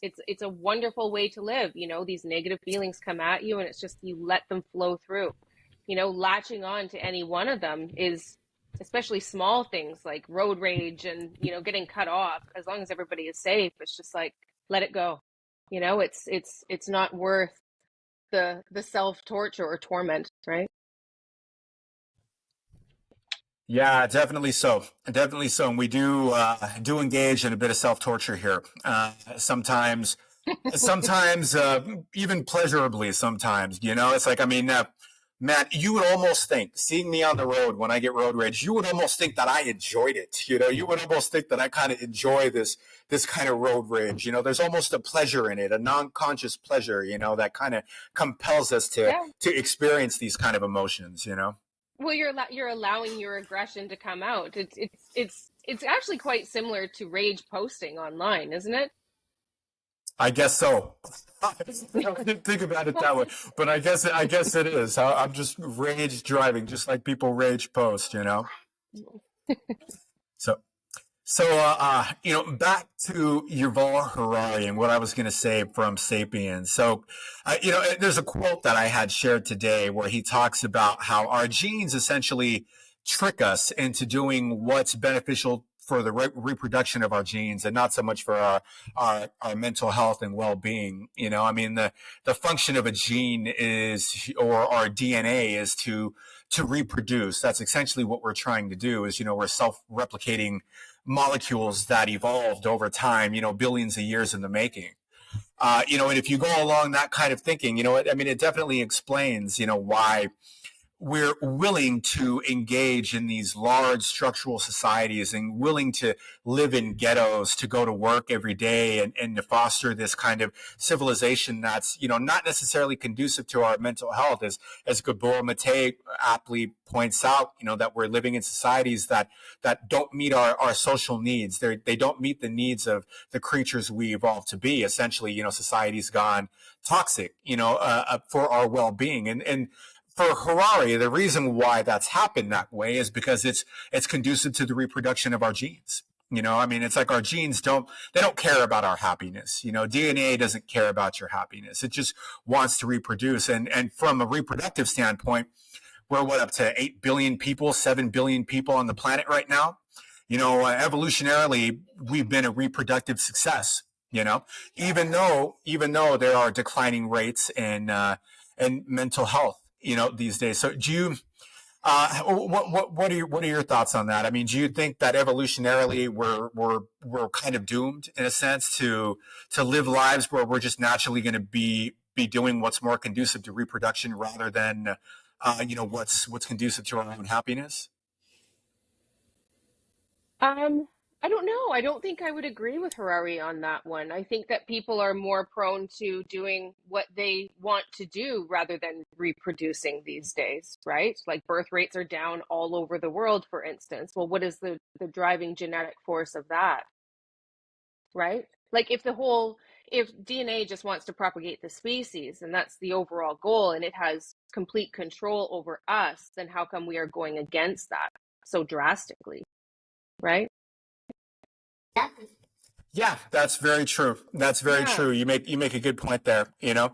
it's a wonderful way to live. These negative feelings come at you, and it's just you let them flow through. Latching on to any one of them is, especially small things like road rage and getting cut off. As long as everybody is safe, it's just like let it go. It's not worth the self torture or torment, right? Yeah, definitely so. Definitely so. And we do engage in a bit of self-torture here. Sometimes even pleasurably sometimes, it's like, I mean, man, you would almost think, seeing me on the road when I get road rage, you would almost think that I enjoyed it. You would almost think that I kind of enjoy this kind of road rage. There's almost a pleasure in it, a non-conscious pleasure, that kind of compels us to Yeah. to experience these kind of emotions. Well, you're allowing your aggression to come out. It's actually quite similar to rage posting online, isn't it? I guess so. I didn't think about it that way, but I guess it is. I'm just rage driving, just like people rage post. So back to Yuval Harari and what I was going to say from *Sapiens*. So, there's a quote that I had shared today where he talks about how our genes essentially trick us into doing what's beneficial for the reproduction of our genes and not so much for our mental health and well-being. I mean, the function of a gene or our DNA is to reproduce. That's essentially what we're trying to do is, we're self-replicating molecules that evolved over time, billions of years in the making. And if you go along that kind of thinking, it definitely explains, why we're willing to engage in these large structural societies and willing to live in ghettos, to go to work every day and to foster this kind of civilization that's, not necessarily conducive to our mental health. As Gabor Mate aptly points out, that we're living in societies that don't meet our social needs. They don't meet the needs of the creatures we evolved to be. Essentially, society's gone toxic, for our well-being. And for Harari, the reason why that's happened that way is because it's conducive to the reproduction of our genes. It's like our genes don't care about our happiness. DNA doesn't care about your happiness. It just wants to reproduce. And from a reproductive standpoint, we're up to 8 billion people, 7 billion people on the planet right now. Evolutionarily, we've been a reproductive success. Even though there are declining rates in mental health, these days. So do you, what are your thoughts on that? Do you think that evolutionarily we're kind of doomed in a sense to live lives where we're just naturally going to be doing what's more conducive to reproduction rather than, what's conducive to our own happiness? I don't know. I don't think I would agree with Harari on that one. I think that people are more prone to doing what they want to do rather than reproducing these days, right? Like birth rates are down all over the world, for instance. Well, what is the driving genetic force of that, right? Like if DNA just wants to propagate the species and that's the overall goal and it has complete control over us, then how come we are going against that so drastically, right? Yeah, that's very true. That's very Yeah. true. You make a good point there. The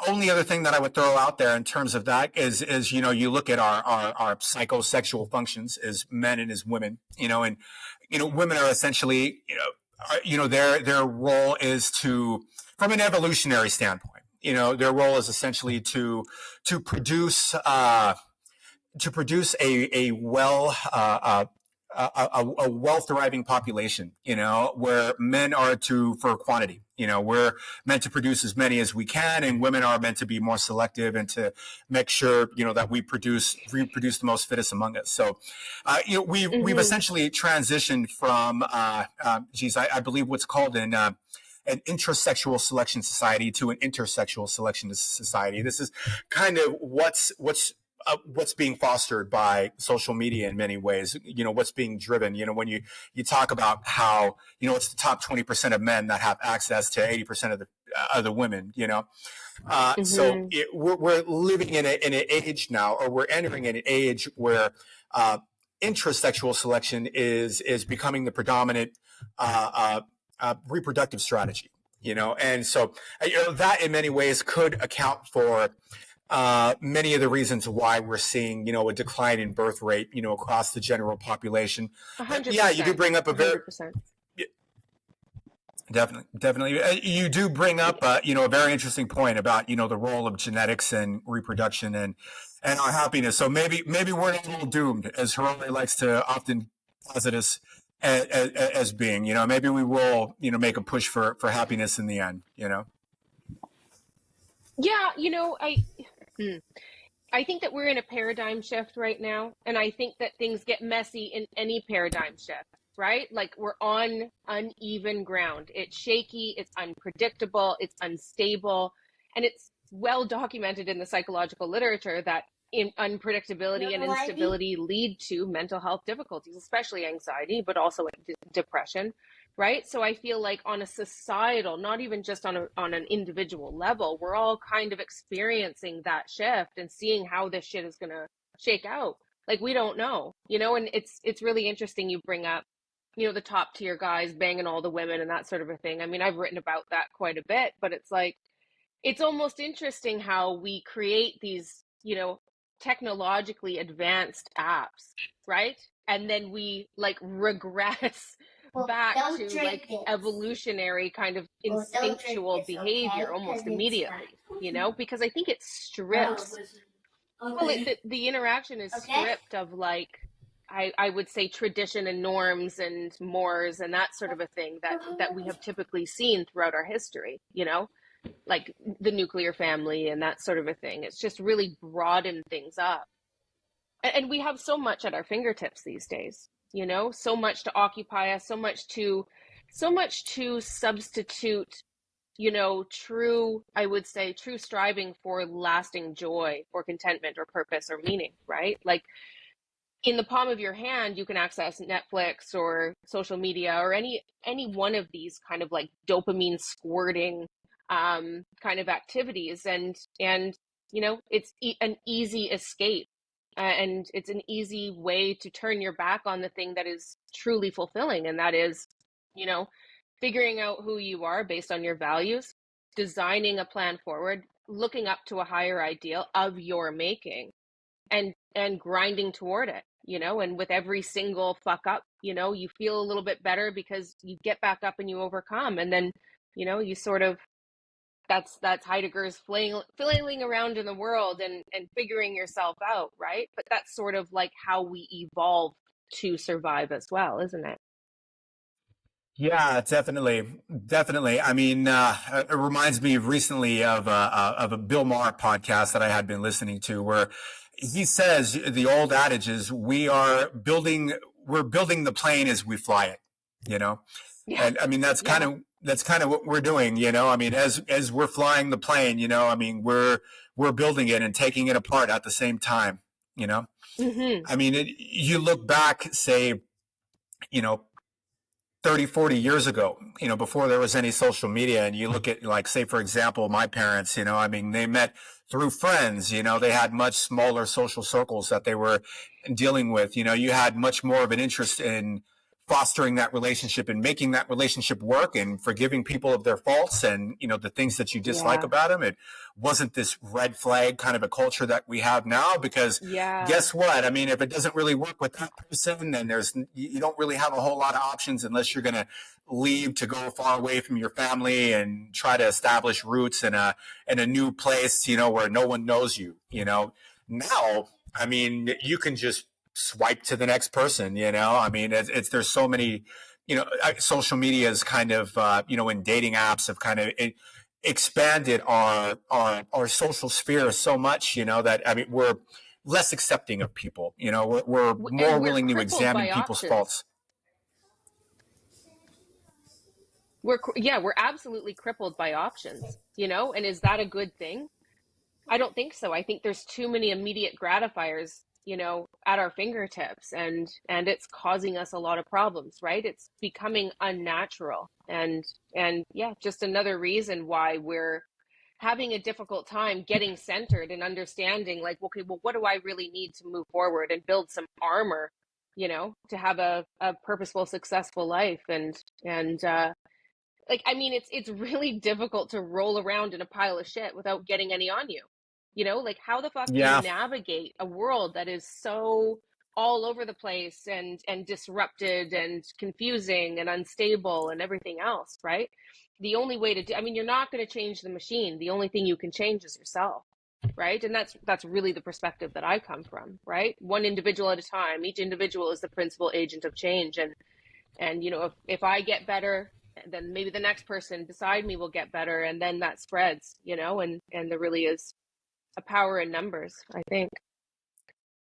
only other thing that I would throw out there in terms of that is you look at our psychosexual functions as men and as women. And women are essentially their role is to, from an evolutionary standpoint, their role is essentially to produce a well a well thriving population, where men are for quantity. We're meant to produce as many as we can, and women are meant to be more selective and to make sure, that we reproduce the most fittest among us. So, we've essentially transitioned from, I believe what's called an intrasexual selection society to an intersexual selection society. This is kind of what's being fostered by social media in many ways, what's being driven, when you talk about how, it's the top 20% of men that have access to 80% of the women, So we're living in an age now, or we're entering an age where intrasexual selection is becoming the predominant reproductive strategy, and so that in many ways could account for many of the reasons why we're seeing, a decline in birth rate, across the general population. 100%. Yeah, you do bring up a very 100%. definitely. You do bring up, a very interesting point about, the role of genetics and reproduction and our happiness. So maybe we're not all doomed, as Harari likes to often posit us as being. Maybe we will, make a push for happiness in the end. Yeah, Hmm. I think that we're in a paradigm shift right now, and I think that things get messy in any paradigm shift, right? Like we're on uneven ground. It's shaky, it's unpredictable, it's unstable, and it's well documented in the psychological literature that unpredictability and instability lead to mental health difficulties, especially anxiety, but also depression, right? So I feel like on a societal, not even just on an individual level, we're all kind of experiencing that shift and seeing how this shit is going to shake out. Like we don't know, and it's really interesting you bring up, the top tier guys banging all the women and that sort of a thing. I mean, I've written about that quite a bit, but it's like it's almost interesting how we create these, technologically advanced apps, right? And then we like regress back to like evolutionary kind of instinctual behavior almost immediately, because I think it strips, the interaction is stripped of like, I would say tradition and norms and mores and that sort of a thing that we have typically seen throughout our history, like the nuclear family and that sort of a thing. It's just really broadened things up. And we have so much at our fingertips these days, so much to occupy us, so much to substitute, true, I would say, true striving for lasting joy or contentment or purpose or meaning, right? Like in the palm of your hand, you can access Netflix or social media or any one of these kind of like dopamine squirting kind of activities, and it's an easy escape, and it's an easy way to turn your back on the thing that is truly fulfilling, and that is, you know, figuring out who you are based on your values, designing a plan forward, looking up to a higher ideal of your making, and grinding toward it, and with every single fuck up, you feel a little bit better because you get back up and you overcome, and then you sort of, that's Heidegger's flailing around in the world and figuring yourself out, right? But that's sort of like how we evolve to survive as well, isn't it? Yeah, definitely, definitely. I mean, it reminds me recently of a Bill Maher podcast that I had been listening to, where he says the old adage is we're building the plane as we fly it, you know, Yeah. and I mean Yeah. that's kind of what we're doing, I mean, as we're flying the plane, I mean, we're building it and taking it apart at the same time, you know. Hmm. I mean, you look back, say, you know 30, 40 years ago, before there was any social media, and you look at, like, say, for example, my parents, I mean, they met through friends, they had much smaller social circles that they were dealing with. You had much more of an interest in fostering that relationship and making that relationship work and forgiving people of their faults and, the things that you dislike Yeah. about them. It wasn't this red flag kind of a culture that we have now, because Yeah. guess what? I mean, if it doesn't really work with that person, then you don't really have a whole lot of options unless you're going to leave to go far away from your family and try to establish roots in a new place, where no one knows you. Now, I mean, you can just swipe to the next person. I mean, there's so many, social media is kind of, in dating apps have kind of expanded our social sphere so much, that, I mean, we're less accepting of people. We're more And we're willing to crippled examine by people's options. faults. We're absolutely crippled by options, and is that a good thing? I don't think so. I think there's too many immediate gratifiers, at our fingertips, and it's causing us a lot of problems, right? It's becoming unnatural, and yeah, just another reason why we're having a difficult time getting centered and understanding, like, okay, well, what do I really need to move forward and build some armor, to have a purposeful, successful life, and like, I mean, it's really difficult to roll around in a pile of shit without getting any on you. Like, how the fuck do you Yeah. navigate a world that is so all over the place and disrupted and confusing and unstable and everything else, right? The only way to do, I mean, you're not going to change the machine. The only thing you can change is yourself, right? And that's really the perspective that I come from, right? One individual at a time. Each individual is the principal agent of change, and if I get better, then maybe the next person beside me will get better, and then that spreads, and there really is a power in numbers, I think.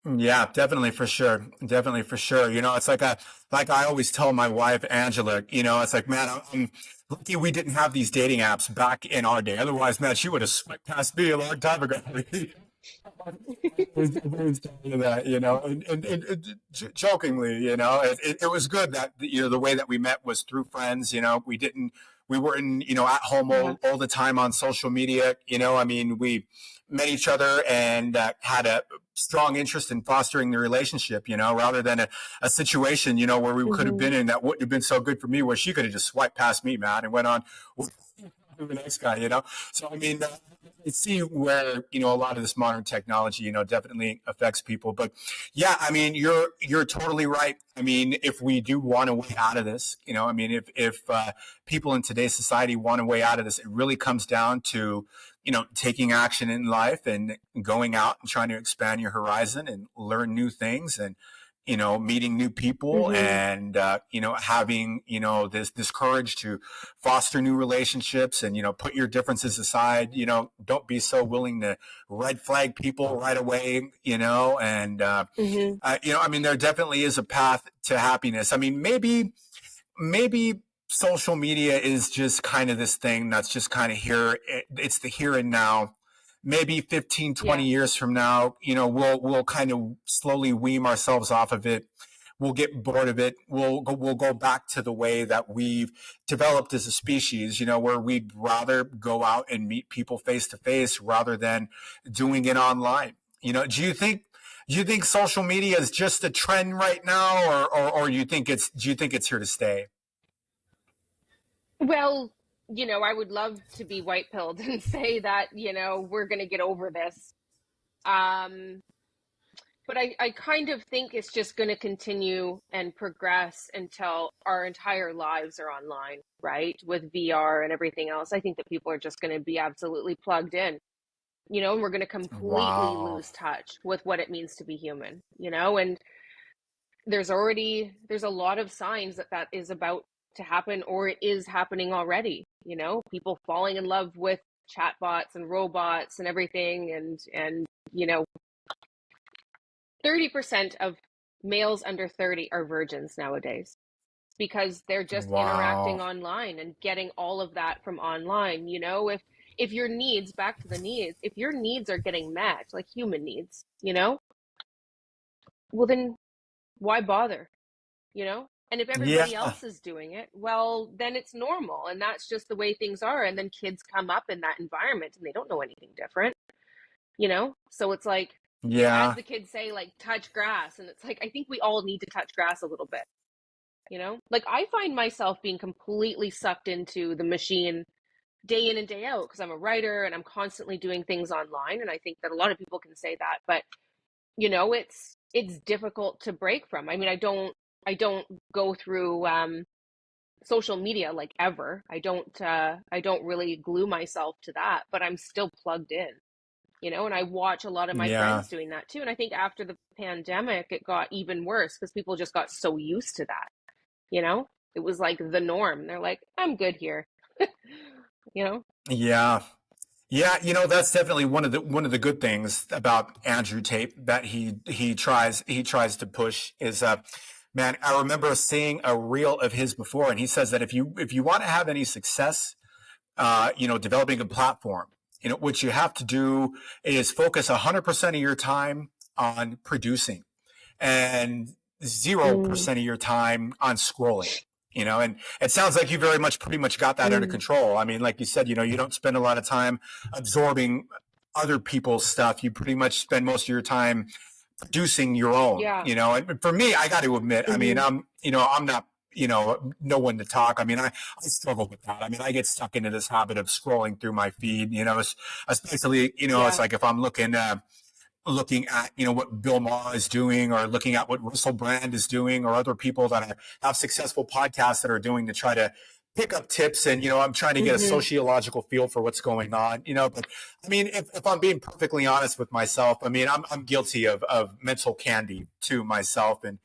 Yeah, definitely for sure. Definitely for sure. It's like I always tell my wife, Angela, it's like, man, I'm lucky we didn't have these dating apps back in our day. Otherwise, man, she would have swiped past me a long time ago. There's that, jokingly, it was good that, the way that we met was through friends, we weren't, at home Yeah. all the time on social media, I mean, we met each other and had a strong interest in fostering the relationship, rather than a situation, where we could have Hmm. been in that wouldn't have been so good for me, where she could have just swiped past me, man, and went on with the next guy, So, I mean, I see where, a lot of this modern technology, definitely affects people. But yeah, I mean, you're totally right. I mean, if we do want a way out of this, I mean, if people in today's society want a way out of this, it really comes down to, taking action in life and going out and trying to expand your horizon and learn new things and, meeting new people Hmm. and, having, this courage to foster new relationships and, put your differences aside, don't be so willing to red flag people right away, and, Hmm. I mean, there definitely is a path to happiness. I mean, maybe social media is just kind of this thing that's just kind of here. It's the here and now. Maybe 15, Yeah. 20 years from now, we'll kind of slowly wean ourselves off of it. We'll get bored of it. We'll go back to the way that we've developed as a species, where we'd rather go out and meet people face to face rather than doing it online. Do you think social media is just a trend right now, or do you think it's here to stay? Well, I would love to be white pilled and say that, we're going to get over this. Um, but I kind of think it's just going to continue and progress until our entire lives are online, right? With VR and everything else. I think that people are just going to be absolutely plugged in, and we're going to completely Wow. lose touch with what it means to be human, and there's a lot of signs that that is about to happen, or it is happening already, people falling in love with chatbots and robots and everything, and 30% of males under 30 are virgins nowadays because they're just interacting Wow. online and getting all of that from online. If your needs, back to the needs, if your needs are getting met, like human needs, well then why bother? And if everybody Yeah. else is doing it, well, then it's normal. And that's just the way things are. And then kids come up in that environment and they don't know anything different, So it's like, as Yeah. the kids say, like, touch grass. And it's like, I think we all need to touch grass a little bit, Like, I find myself being completely sucked into the machine day in and day out because I'm a writer and I'm constantly doing things online. And I think that a lot of people can say that. But it's difficult to break from. I mean, I don't go through social media like ever. I don't really glue myself to that, but I'm still plugged in, and I watch a lot of my Yeah. friends doing that too. And I think after the pandemic it got even worse because people just got so used to that, you know? It was like the norm. They're like, I'm good here. you know? Yeah. Yeah, that's definitely one of the good things about Andrew Tate that he tries to push is man, I remember seeing a reel of his before, and he says that if you want to have any success, developing a platform, what you have to do is focus 100% of your time on producing and Mm, 0% of your time on scrolling. And it sounds like you very much pretty much got that under mm, control. I mean, like you said, you don't spend a lot of time absorbing other people's stuff. You pretty much spend most of your time producing your own, yeah. and for me, I got to admit, I mean, Hmm. I'm not, no one to talk. I mean, I struggle with that. I mean, I get stuck into this habit of scrolling through my feed, especially, it's Yeah. like if I'm looking at what Bill Maher is doing, or looking at what Russell Brand is doing, or other people that have successful podcasts that are doing to try to pick up tips. And I'm trying to get a Hmm. sociological feel for what's going on. But I mean, if I'm being perfectly honest with myself, I mean, I'm guilty of mental candy to myself in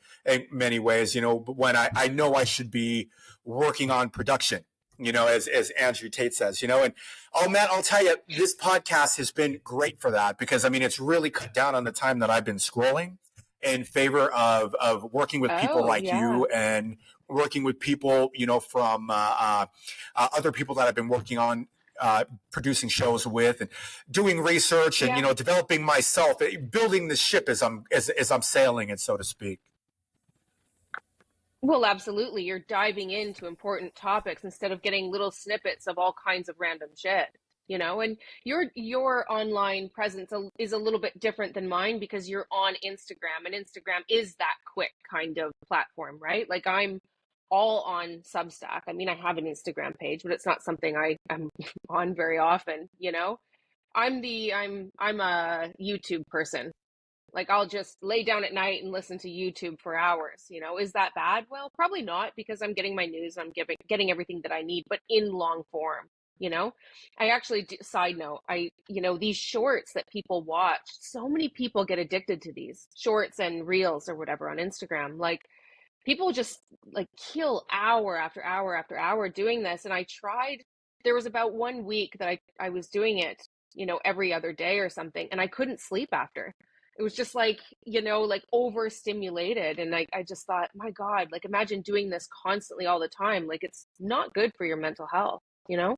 many ways. But when I know I should be working on production, as Andrew Tate says, and oh man, I'll tell you, this podcast has been great for that because I mean, it's really cut down on the time that I've been scrolling in favor of working with people Oh, like yeah. you and working with people, from other people that I've been working on producing shows with and doing research and Yeah. developing myself, building the ship as I'm sailing it, so to speak. Well, absolutely. You're diving into important topics instead of getting little snippets of all kinds of random shit, and your online presence is a little bit different than mine because you're on Instagram, and Instagram is that quick kind of platform, right? Like I'm all on Substack. I mean, I have an Instagram page, but it's not something I'm on very often. I'm a YouTube person. Like I'll just lay down at night and listen to YouTube for hours. Is that bad? Well, probably not because I'm getting my news, I'm getting everything that I need, but in long form. You know, I actually side note, these shorts that people watch, so many people get addicted to these shorts and reels or whatever on Instagram. Like people just like kill hour after hour after hour doing this. And there was about 1 week that I was doing it, every other day or something. And I couldn't sleep after. It was just like overstimulated. And I just thought, my God, like imagine doing this constantly all the time. Like it's not good for your mental health, you know?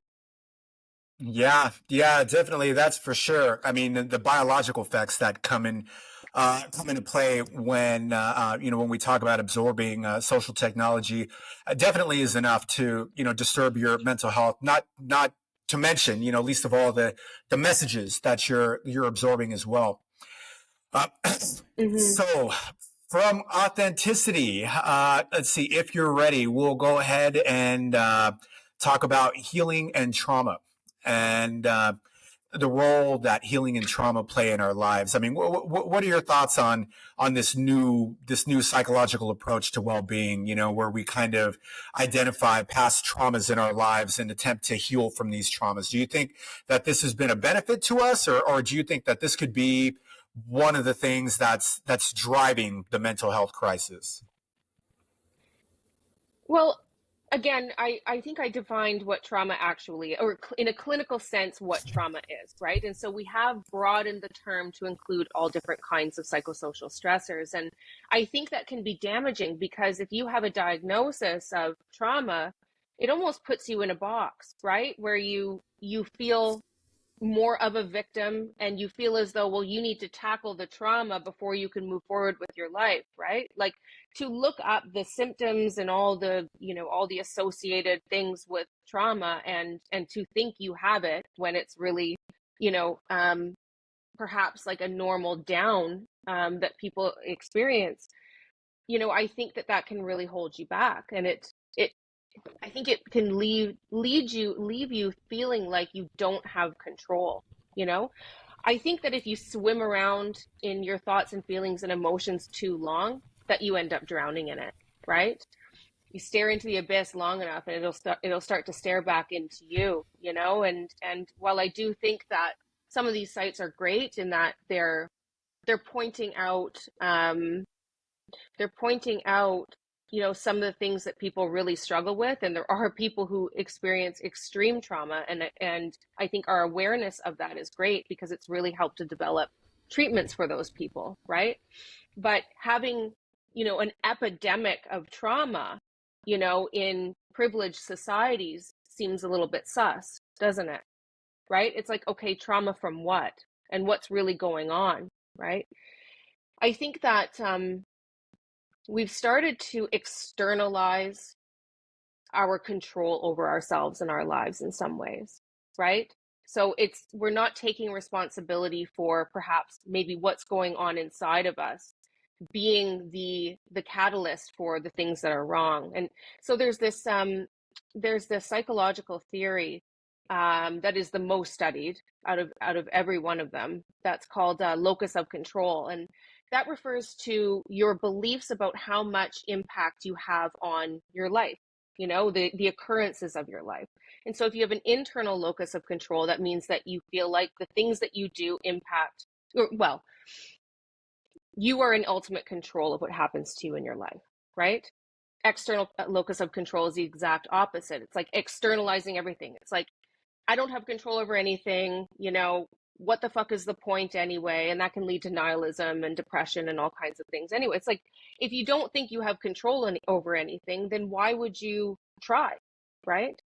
Yeah, yeah, definitely. That's for sure. I mean, the biological effects that come into play when we talk about absorbing social technology, definitely is enough to disturb your mental health. Not to mention, least of all the messages that you're absorbing as well. Uh, Hmm. so, from authenticity, let's see if you're ready. We'll go ahead and talk about healing and trauma and the role that healing and trauma play in our lives. I mean, what are your thoughts on this new psychological approach to well-being? Where we kind of identify past traumas in our lives and attempt to heal from these traumas. Do you think that this has been a benefit to us, or do you think that this could be one of the things that's driving the mental health crisis? Well, again, I think I defined what trauma actually, or in a clinical sense, what trauma is, right? And so we have broadened the term to include all different kinds of psychosocial stressors. And I think that can be damaging because if you have a diagnosis of trauma, it almost puts you in a box, right? Where you feel more of a victim and you feel as though, well, you need to tackle the trauma before you can move forward with your life, right? Like to look up the symptoms and all the associated things with trauma and to think you have it when it's really, you know, um, perhaps like a normal down that people experience. I think that can really hold you back, and it I think it can leave you feeling like you don't have control, you know? I think that if you swim around in your thoughts and feelings and emotions too long, that you end up drowning in it, right? You stare into the abyss long enough and it'll start to stare back into you. And while I do think that some of these sites are great in that they're pointing out they're pointing out some of the things that people really struggle with, and there are people who experience extreme trauma, and I think our awareness of that is great because it's really helped to develop treatments for those people, right? But having an epidemic of trauma in privileged societies seems a little bit sus, doesn't it? Right? It's like, okay, trauma from what, and what's really going on, right? I think that we've started to externalize our control over ourselves and our lives in some ways, right? So we're not taking responsibility for perhaps maybe what's going on inside of us being the catalyst for the things that are wrong. And so there's this psychological theory that is the most studied out of every one of them. That's called locus of control, and that refers to your beliefs about how much impact you have on your life. The occurrences of your life. And so if you have an internal locus of control, that means that you feel like the things that you do impact, or well, you are in ultimate control of what happens to you in your life, right? external locus of control is the exact opposite. It's like externalizing everything. It's like, I don't have control over anything, what the fuck is the point anyway? And that can lead to nihilism and depression and all kinds of things. Anyway, it's like, if you don't think you have control over anything, then why would you try, right?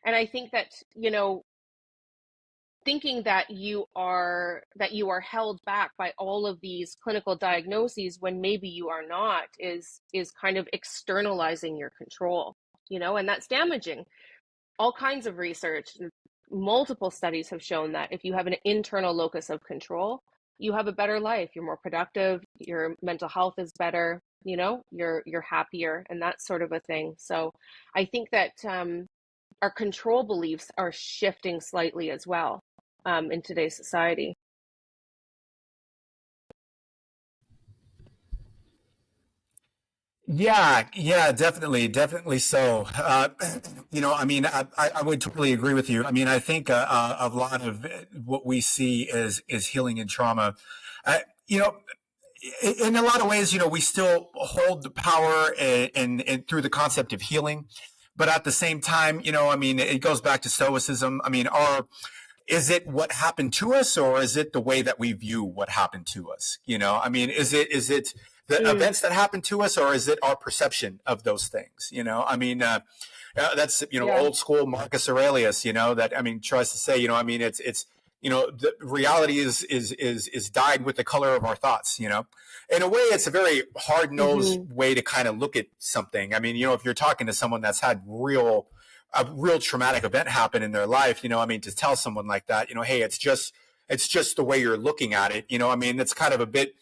And I think that, thinking that you are held back by all of these clinical diagnoses when maybe you are not is kind of externalizing your control, and that's damaging. All kinds of research, multiple studies have shown that if you have an internal locus of control, you have a better life, you're more productive, your mental health is better, you're happier, and that sort of a thing. So I think that our control beliefs are shifting slightly as well in today's society. Yeah, definitely so. I would totally agree with you. I mean, I think a lot of what we see is healing and trauma. Uh, you know, in a lot of ways, we still hold the power and through the concept of healing, but at the same time, it goes back to stoicism. I mean, is it what happened to us, or is it the way that we view what happened to us? Is it the events that happened to us, or is it our perception of those things? That's Yeah. old school Marcus Aurelius. Tries to say, it's the reality is dyed with the color of our thoughts. In a way, it's a very hard nosed way to kind of look at something. I mean, if you're talking to someone that's had a real traumatic event happen in their life, to tell someone like that, hey, it's just the way you're looking at it. It's kind of a bit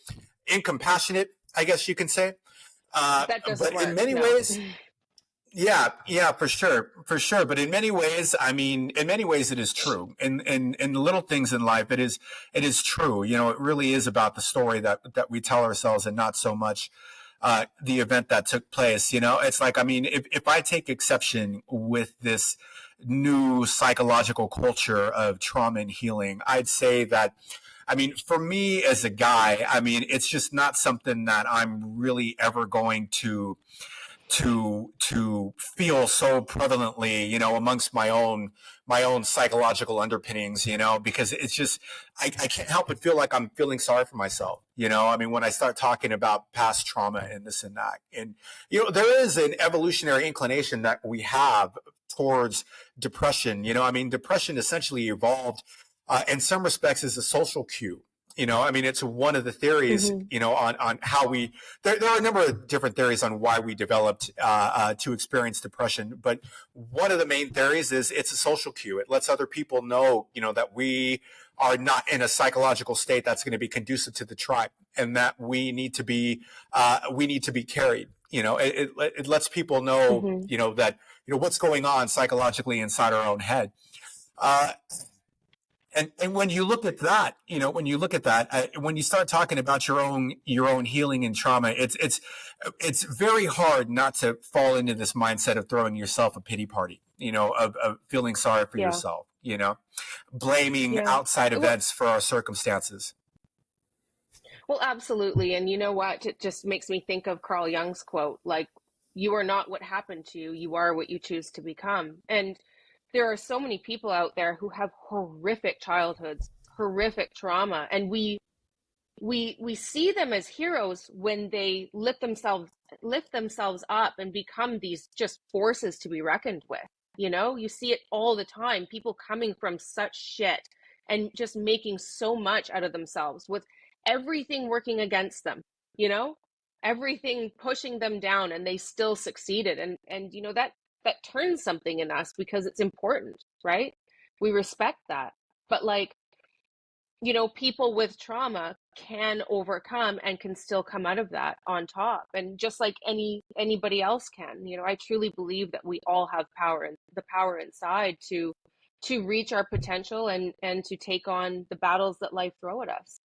incompassionate, I guess you can say. That doesn't But work. in many No. ways, yeah, for sure. But in many ways, it is true. In the little things in life, it is true. It really is about the story that we tell ourselves, and not so much the event that took place. It's like, if I take exception with this new psychological culture of trauma and healing, I'd say that, for me as a guy, it's just not something that I'm really ever going to feel so prevalently, amongst my own psychological underpinnings, because it's just, I can't help but feel like I'm feeling sorry for myself, when I start talking about past trauma and this and that. And, there is an evolutionary inclination that we have towards depression. Depression essentially evolved in some respects as a social cue. It's one of the theories, on how there are a number of different theories on why we developed to experience depression. But one of the main theories is it's a social cue. It lets other people know, that we are not in a psychological state that's going to be conducive to the tribe, and that we need to be carried. It lets people know, that, what's going on psychologically inside our own head. And when you look at that, when you start talking about your own healing and trauma, it's very hard not to fall into this mindset of throwing yourself a pity party, of feeling sorry for Yeah. yourself, blaming Yeah. outside events for our circumstances. Well, absolutely. And you know what? It just makes me think of Carl Jung's quote, like, you are not what happened to you, you are what you choose to become. And there are so many people out there who have horrific childhoods, horrific trauma, and we see them as heroes when they lift themselves up and become these just forces to be reckoned with. You see it all the time, people coming from such shit and just making so much out of themselves with everything working against them, everything pushing them down, and they still succeeded. And that turns something in us because it's important, right? We respect that. But like, people with trauma can overcome and can still come out of that on top. And just like anybody else can, I truly believe that we all have power, and the power inside to reach our potential and to take on the battles that life throw at us.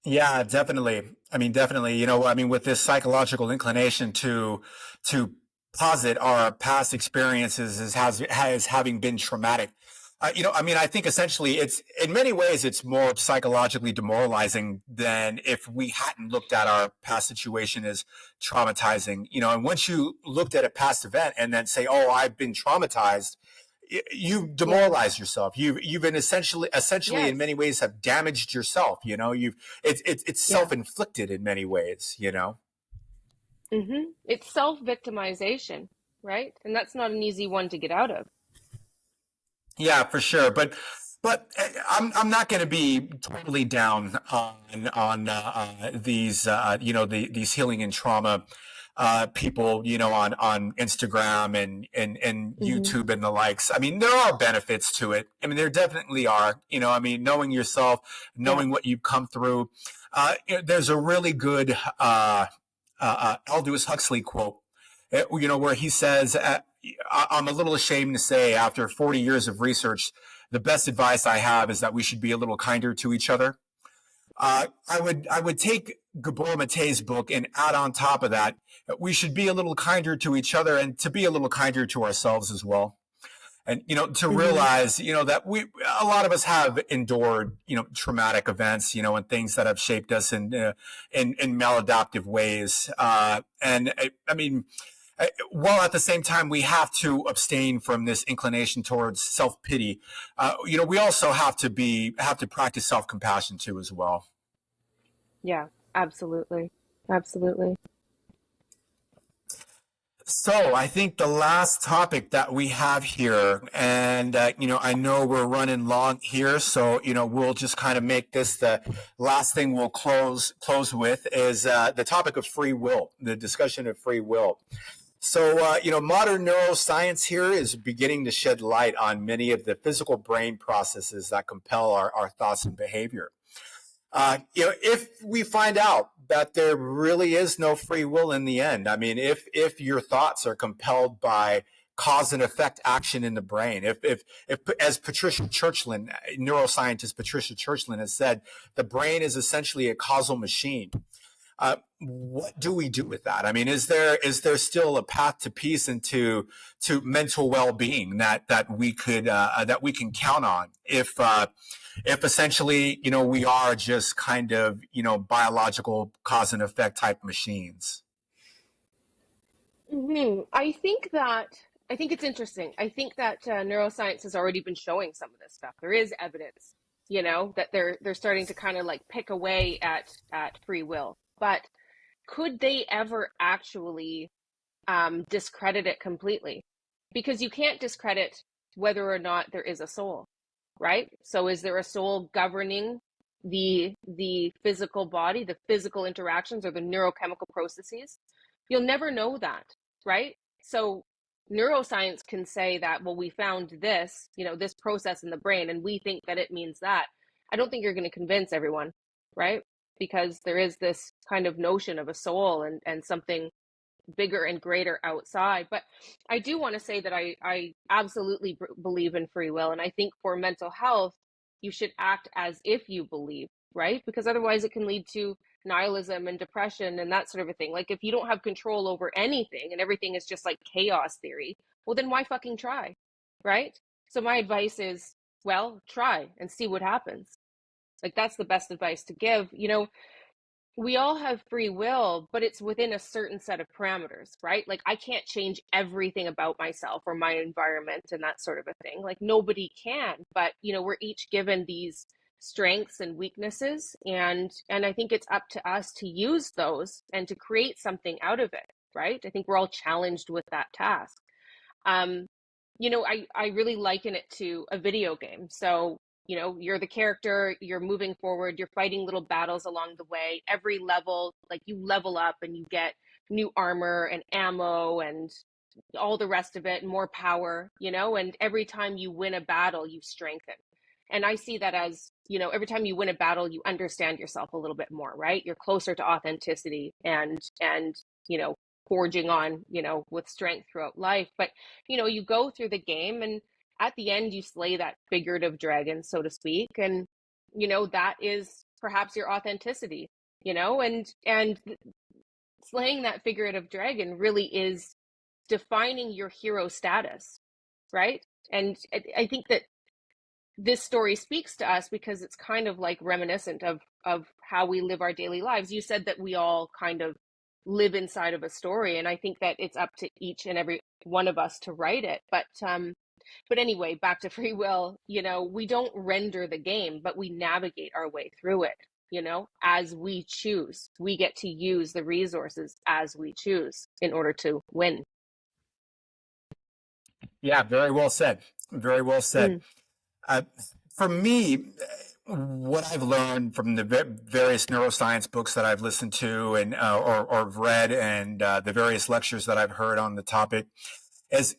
Yeah, definitely. Definitely. With this psychological inclination to posit our past experiences as having been traumatic. I mean, I think essentially it's in many ways it's more psychologically demoralizing than if we hadn't looked at our past situation as traumatizing. And once you looked at a past event and then say, "Oh, I've been traumatized," you Yeah. demoralize yourself. You've been essentially in Yes. many ways have damaged yourself. It's Yeah. self inflicted in many ways. It's self-victimization, right? And that's not an easy one to get out of. Yeah, for sure. But I'm not going to be totally down on these these healing and trauma people on Instagram and Hmm. YouTube and the likes. I mean, there are benefits to it. I mean, there definitely are. I mean, knowing yourself, Yeah. knowing what you've come through. There's a really good Aldous Huxley quote. Where he says, I'm a little ashamed to say, after 40 years of research, the best advice I have is that we should be a little kinder to each other. I would take Gabor Mate's book and add on top of that, we should be a little kinder to each other and to be a little kinder to ourselves as well. And to Hmm. realize that a lot of us have endured traumatic events and things that have shaped us in maladaptive ways. And I mean, while at the same time we have to abstain from this inclination towards self pity, we also have to practice self compassion too as well. Yeah, absolutely. Absolutely. So I think the last topic that we have here, and I know we're running long here, so we'll just kind of make this the last thing we'll close with is the topic of free will, the discussion of free will. So, modern neuroscience here is beginning to shed light on many of the physical brain processes that compel our thoughts and behavior. If we find out that there really is no free will in the end, I mean, if your thoughts are compelled by cause and effect action in the brain, if as Patricia Churchland, neuroscientist Patricia Churchland has said, the brain is essentially a causal machine. What do we do with that? I mean, is there still a path to peace and to mental well being that we can count on if essentially we are just kind of biological cause and effect type machines? I think it's interesting. I think that neuroscience has already been showing some of this stuff. There is evidence, that they're starting to kind of like pick away at free will. But could they ever actually discredit it completely? Because you can't discredit whether or not there is a soul, right? So is there a soul governing the physical body, the physical interactions, or the neurochemical processes? You'll never know that, right? So neuroscience can say that, well, we found this, this process in the brain, and we think that it means that. I don't think you're going to convince everyone, right? Because there is this kind of notion of a soul and something bigger and greater outside. But I do want to say that I absolutely believe in free will. And I think for mental health, you should act as if you believe, right? Because otherwise it can lead to nihilism and depression and that sort of a thing. Like if you don't have control over anything and everything is just like chaos theory, well, then why fucking try, right? So my advice is, well, try and see what happens. Like that's the best advice to give. We all have free will, but it's within a certain set of parameters, right? Like I can't change everything about myself or my environment and that sort of a thing. Like nobody can, but we're each given these strengths and weaknesses and I think it's up to us to use those and to create something out of it, right? I think we're all challenged with that task. Um, I really liken it to a video game. So, you're the character, you're moving forward, you're fighting little battles along the way. Every level, like you level up and you get new armor and ammo and all the rest of it, and more power, and every time you win a battle, you strengthen. And I see that as, every time you win a battle, you understand yourself a little bit more, right? You're closer to authenticity and, forging on, with strength throughout life. But, you go through the game and at the end you slay that figurative dragon, so to speak. And, that is perhaps your authenticity, and slaying that figurative dragon really is defining your hero status, right? And I think that this story speaks to us because it's kind of like reminiscent of how we live our daily lives. You said that we all kind of live inside of a story, and I think that it's up to each and every one of us to write it. But anyway, back to free will, we don't render the game, but we navigate our way through it, as we choose. We get to use the resources as we choose in order to win. Yeah, very well said. Very well said. For me, what I've learned from the various neuroscience books that I've listened to and or have read, and the various lectures that I've heard on the topic, is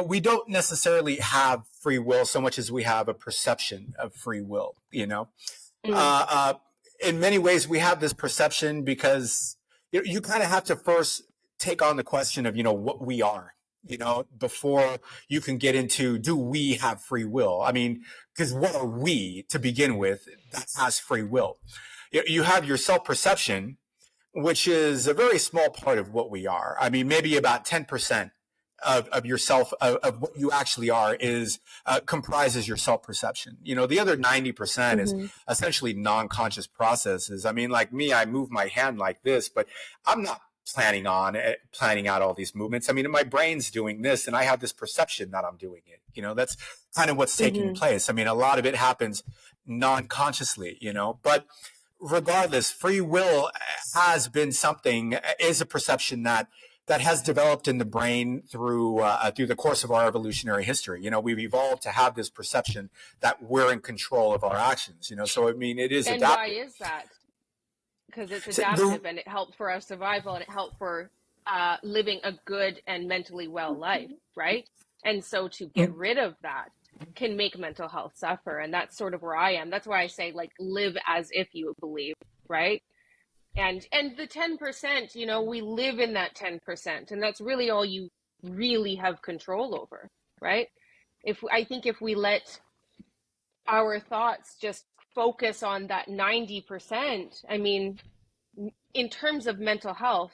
we don't necessarily have free will so much as we have a perception of free will. In many ways, we have this perception because you kind of have to first take on the question of what we are. Before you can get into, do we have free will? I mean, because what are we to begin with that has free will? You have your self-perception, which is a very small part of what we are. I mean, maybe about 10% of yourself, of what you actually are, is comprises your self-perception. The other 90% is essentially non-conscious processes. I mean, like me, I move my hand like this, but I'm not planning out all these movements. I mean, my brain's doing this and I have this perception that I'm doing it. That's kind of what's taking place. I mean, a lot of it happens non-consciously, but regardless, free will has been something, is a perception that has developed in the brain through the course of our evolutionary history. We've evolved to have this perception that we're in control of our actions, so I mean, it is adaptive. And why is that? Because it's adaptive and it helped for our survival and it helped for living a good and mentally well life, right? And so to get rid of that can make mental health suffer. And that's sort of where I am. That's why I say, like, live as if you believe, right? And the 10%, we live in that 10%, and that's really all you really have control over, right? I think if we let our thoughts just focus on that 90%, I mean, in terms of mental health,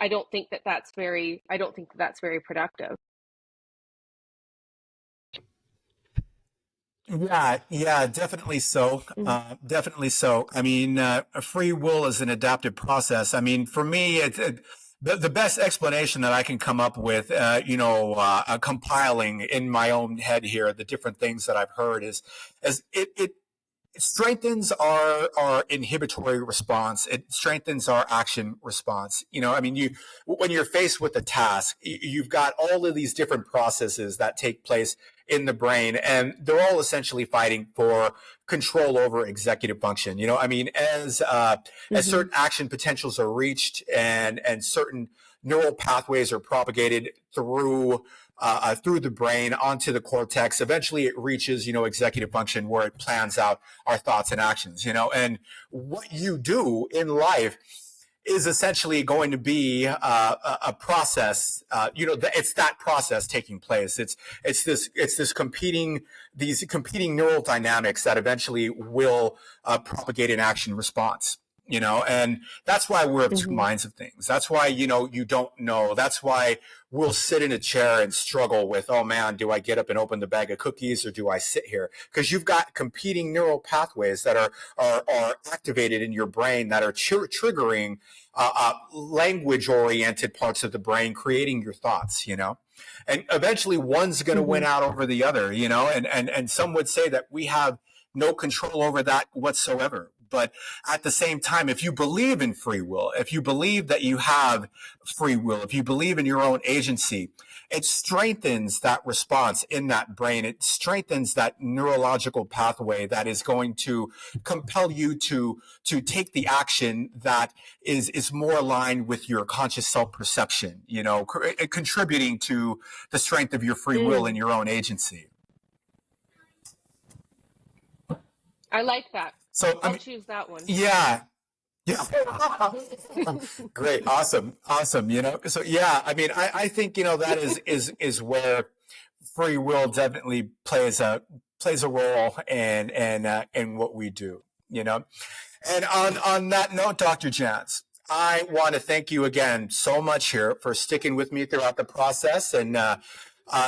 I don't think that's very productive. Yeah, definitely so. Definitely so. I mean, free will is an adaptive process. I mean, for me, the best explanation that I can come up with, compiling in my own head here, the different things that I've heard is it strengthens our inhibitory response. It strengthens our action response. I mean, when you're faced with a task, you've got all of these different processes that take place in the brain, and they're all essentially fighting for control over executive function. I mean, as certain action potentials are reached and certain neural pathways are propagated through the brain onto the cortex, eventually it reaches, executive function, where it plans out our thoughts and actions, and what you do in life is essentially going to be a process. It's that process taking place. These competing neural dynamics that eventually will propagate an action response. And that's why we're of two minds of things. That's why, you don't know. That's why we'll sit in a chair and struggle with, oh man, do I get up and open the bag of cookies or do I sit here? Because you've got competing neural pathways that are activated in your brain that are triggering language-oriented parts of the brain, creating your thoughts, And eventually one's going to win out over the other, and some would say that we have no control over that whatsoever. But at the same time, if you believe in free will, if you believe that you have free will, if you believe in your own agency, it strengthens that response in that brain. It strengthens that neurological pathway that is going to compel you to take the action that is more aligned with your conscious self-perception, contributing to the strength of your free will and your own agency. I like that. So I'll choose that one. Yeah. Great. Awesome. So yeah, I mean, I think, that is where free will definitely plays a role in what we do, And on that note, Dr. Janz, I want to thank you again so much here for sticking with me throughout the process and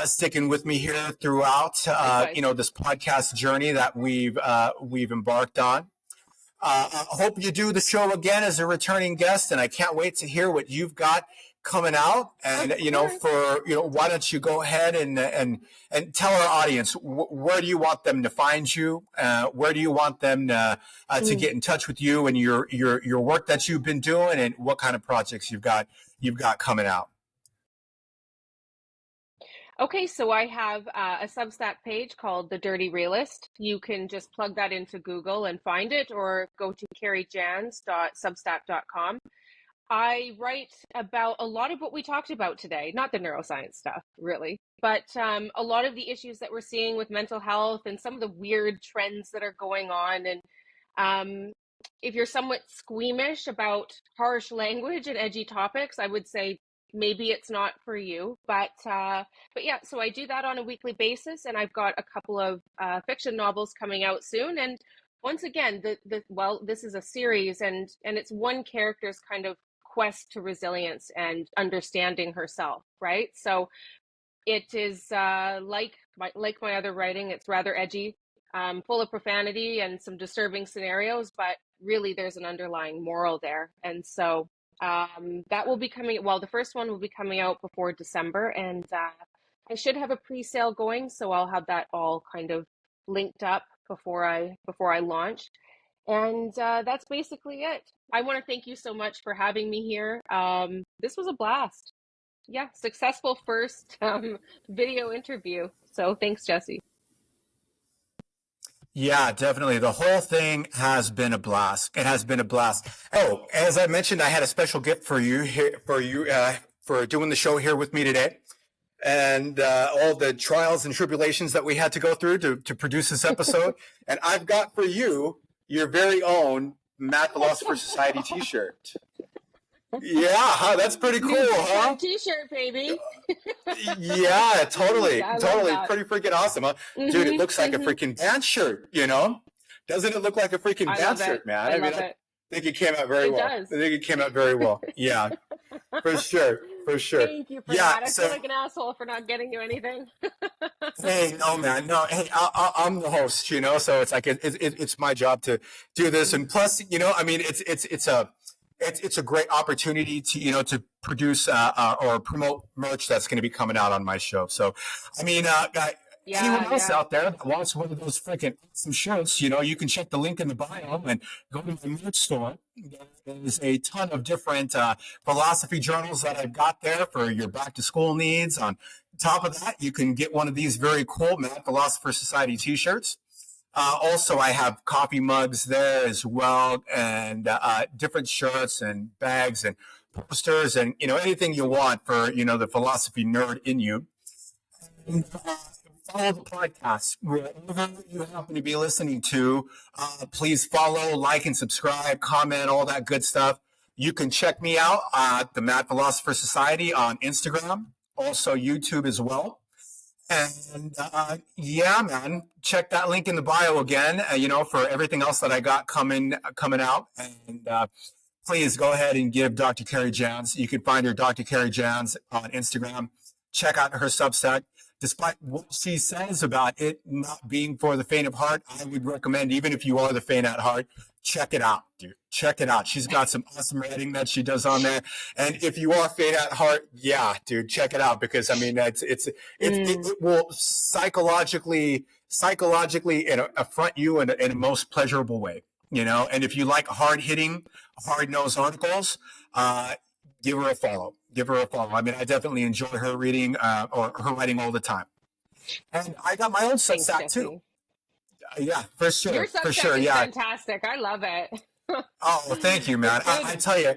sticking with me here throughout, this podcast journey that we've embarked on. I hope you do the show again as a returning guest, and I can't wait to hear what you've got coming out. And why don't you go ahead and tell our audience where do you want them to find you? Where do you want them to get in touch with you and your work that you've been doing, and what kind of projects you've got coming out? Okay, so I have a Substack page called The Dirty Realist. You can just plug that into Google and find it, or go to karijanz.substack.com. I write about a lot of what we talked about today, not the neuroscience stuff, really, but a lot of the issues that we're seeing with mental health and some of the weird trends that are going on. And if you're somewhat squeamish about harsh language and edgy topics, I would say maybe it's not for you, but yeah, so I do that on a weekly basis, and I've got a couple of fiction novels coming out soon. And once again, this is a series, and it's one character's kind of quest to resilience and understanding herself, right? So it is like my other writing. It's rather edgy, full of profanity and some disturbing scenarios, but really there's an underlying moral there. And so that will be coming. Well, the first one will be coming out before December, and I should have a pre-sale going, so I'll have that all kind of linked up before I launch. And that's basically it. I want to thank you so much for having me here. This was a blast. Yeah, successful first video interview. So thanks, Jesse. Yeah, definitely. The whole thing has been a blast. It has been a blast. Oh, as I mentioned, I had a special gift for you here, for doing the show here with me today, and all the trials and tribulations that we had to go through to produce this episode. And I've got for you your very own Matt Philosopher Society T-shirt. Yeah, that's pretty cool, huh? T-shirt, baby. Yeah, totally. Pretty freaking awesome, huh? Dude, it looks like a freaking band shirt, Doesn't it look like a freaking band shirt, man? I love it. I think it came out very well. Does. I think it came out very well. Yeah, for sure. Thank you for that. I feel like an asshole for not getting you anything. Hey, no, man. No, hey, I'm the host, so it's like it's my job to do this. And plus, it's a great opportunity to to produce or promote merch that's going to be coming out on my show. So, anyone else out there that wants one of those freaking awesome shirts, you can check the link in the bio and go to my merch store. There's a ton of different philosophy journals that I've got there for your back to school needs. On top of that, you can get one of these very cool Matt Philosopher Society t-shirts. Also, I have coffee mugs there as well, and different shirts and bags and posters and, anything you want for, the philosophy nerd in you. And, follow the podcast wherever you happen to be listening to. Please follow, like, and subscribe, comment, all that good stuff. You can check me out at the Matt Philosopher Society on Instagram, also YouTube as well. And yeah, man, check that link in the bio again, for everything else that I got coming out. And please go ahead and give Dr. Kari Janz. You can find her Dr. Kari Janz on Instagram. Check out her Substack. Despite what she says about it not being for the faint of heart, I would recommend, even if you are the faint at heart, check it out, dude. Check it out. She's got some awesome writing that she does on there. And if you are faint at heart, yeah, dude, check it out, because it will psychologically affront you in a most pleasurable way, And if you like hard-hitting, hard-nosed articles, give her a follow. I I definitely enjoy her reading or her writing all the time. And I got my own Substack too. Yeah, for sure. Your Substack is fantastic. I love it. Oh, thank you, man. I tell you,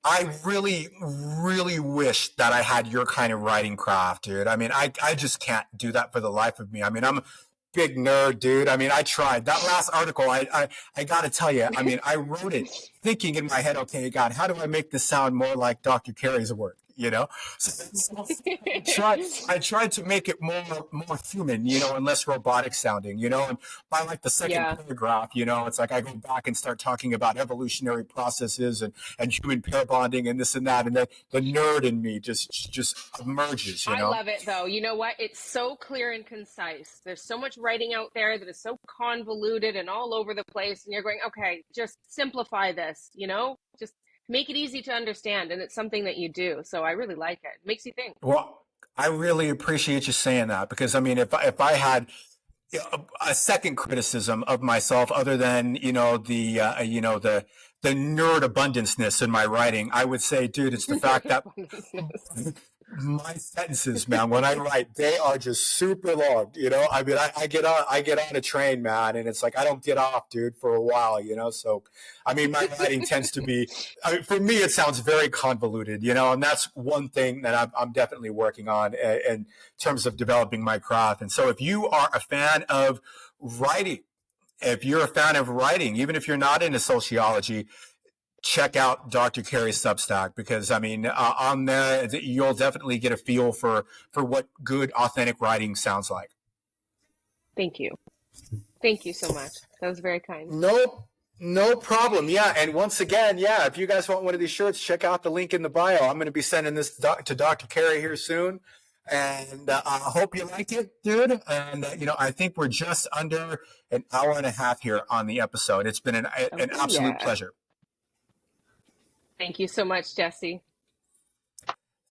I really, really wish that I had your kind of writing craft, dude. I just can't do that for the life of me. I'm a big nerd, dude. I tried. That last article, I got to tell you, I wrote it thinking in my head, okay, God, how do I make this sound more like Dr. Kari's work? you know? So I tried to make it more human, you know, and less robotic sounding, you know, and by like the second Yeah. paragraph, you know, it's like I go back and start talking about evolutionary processes and human pair bonding and this and that. And then the nerd in me just emerges, you I know? love it though. You know what? It's so clear and concise. There's so much writing out there that is so convoluted and all over the place. And you're going, okay, just simplify this, you know, just make it easy to understand. And it's something that you do. So I really like it. It makes you think. Well, I really appreciate you saying that because I mean, if I had a second criticism of myself other than the nerd abundanceness in my writing, I would say, dude, it's the fact that my sentences, man, when I write, they are just super long. You know, I mean, I get on a train, man, and it's like I don't get off, dude, for a while. You know, so I mean, my writing tends to be, I mean, for me, it sounds very convoluted. You know, and that's one thing that I'm definitely working on in terms of developing my craft. And so, if you are a fan of writing, even if you're not into sociology, check out Dr. Kari's Substack because I mean, on there you'll definitely get a feel for what good, authentic writing sounds like. Thank you. Thank you so much. That was very kind. No problem. Yeah, and once again, yeah, if you guys want one of these shirts, check out the link in the bio. I'm going to be sending this to Dr. Kari here soon, and I hope you like it, dude. And you know, I think we're just under an hour and a half here on the episode. It's been an absolute pleasure. Thank you so much, Jesse.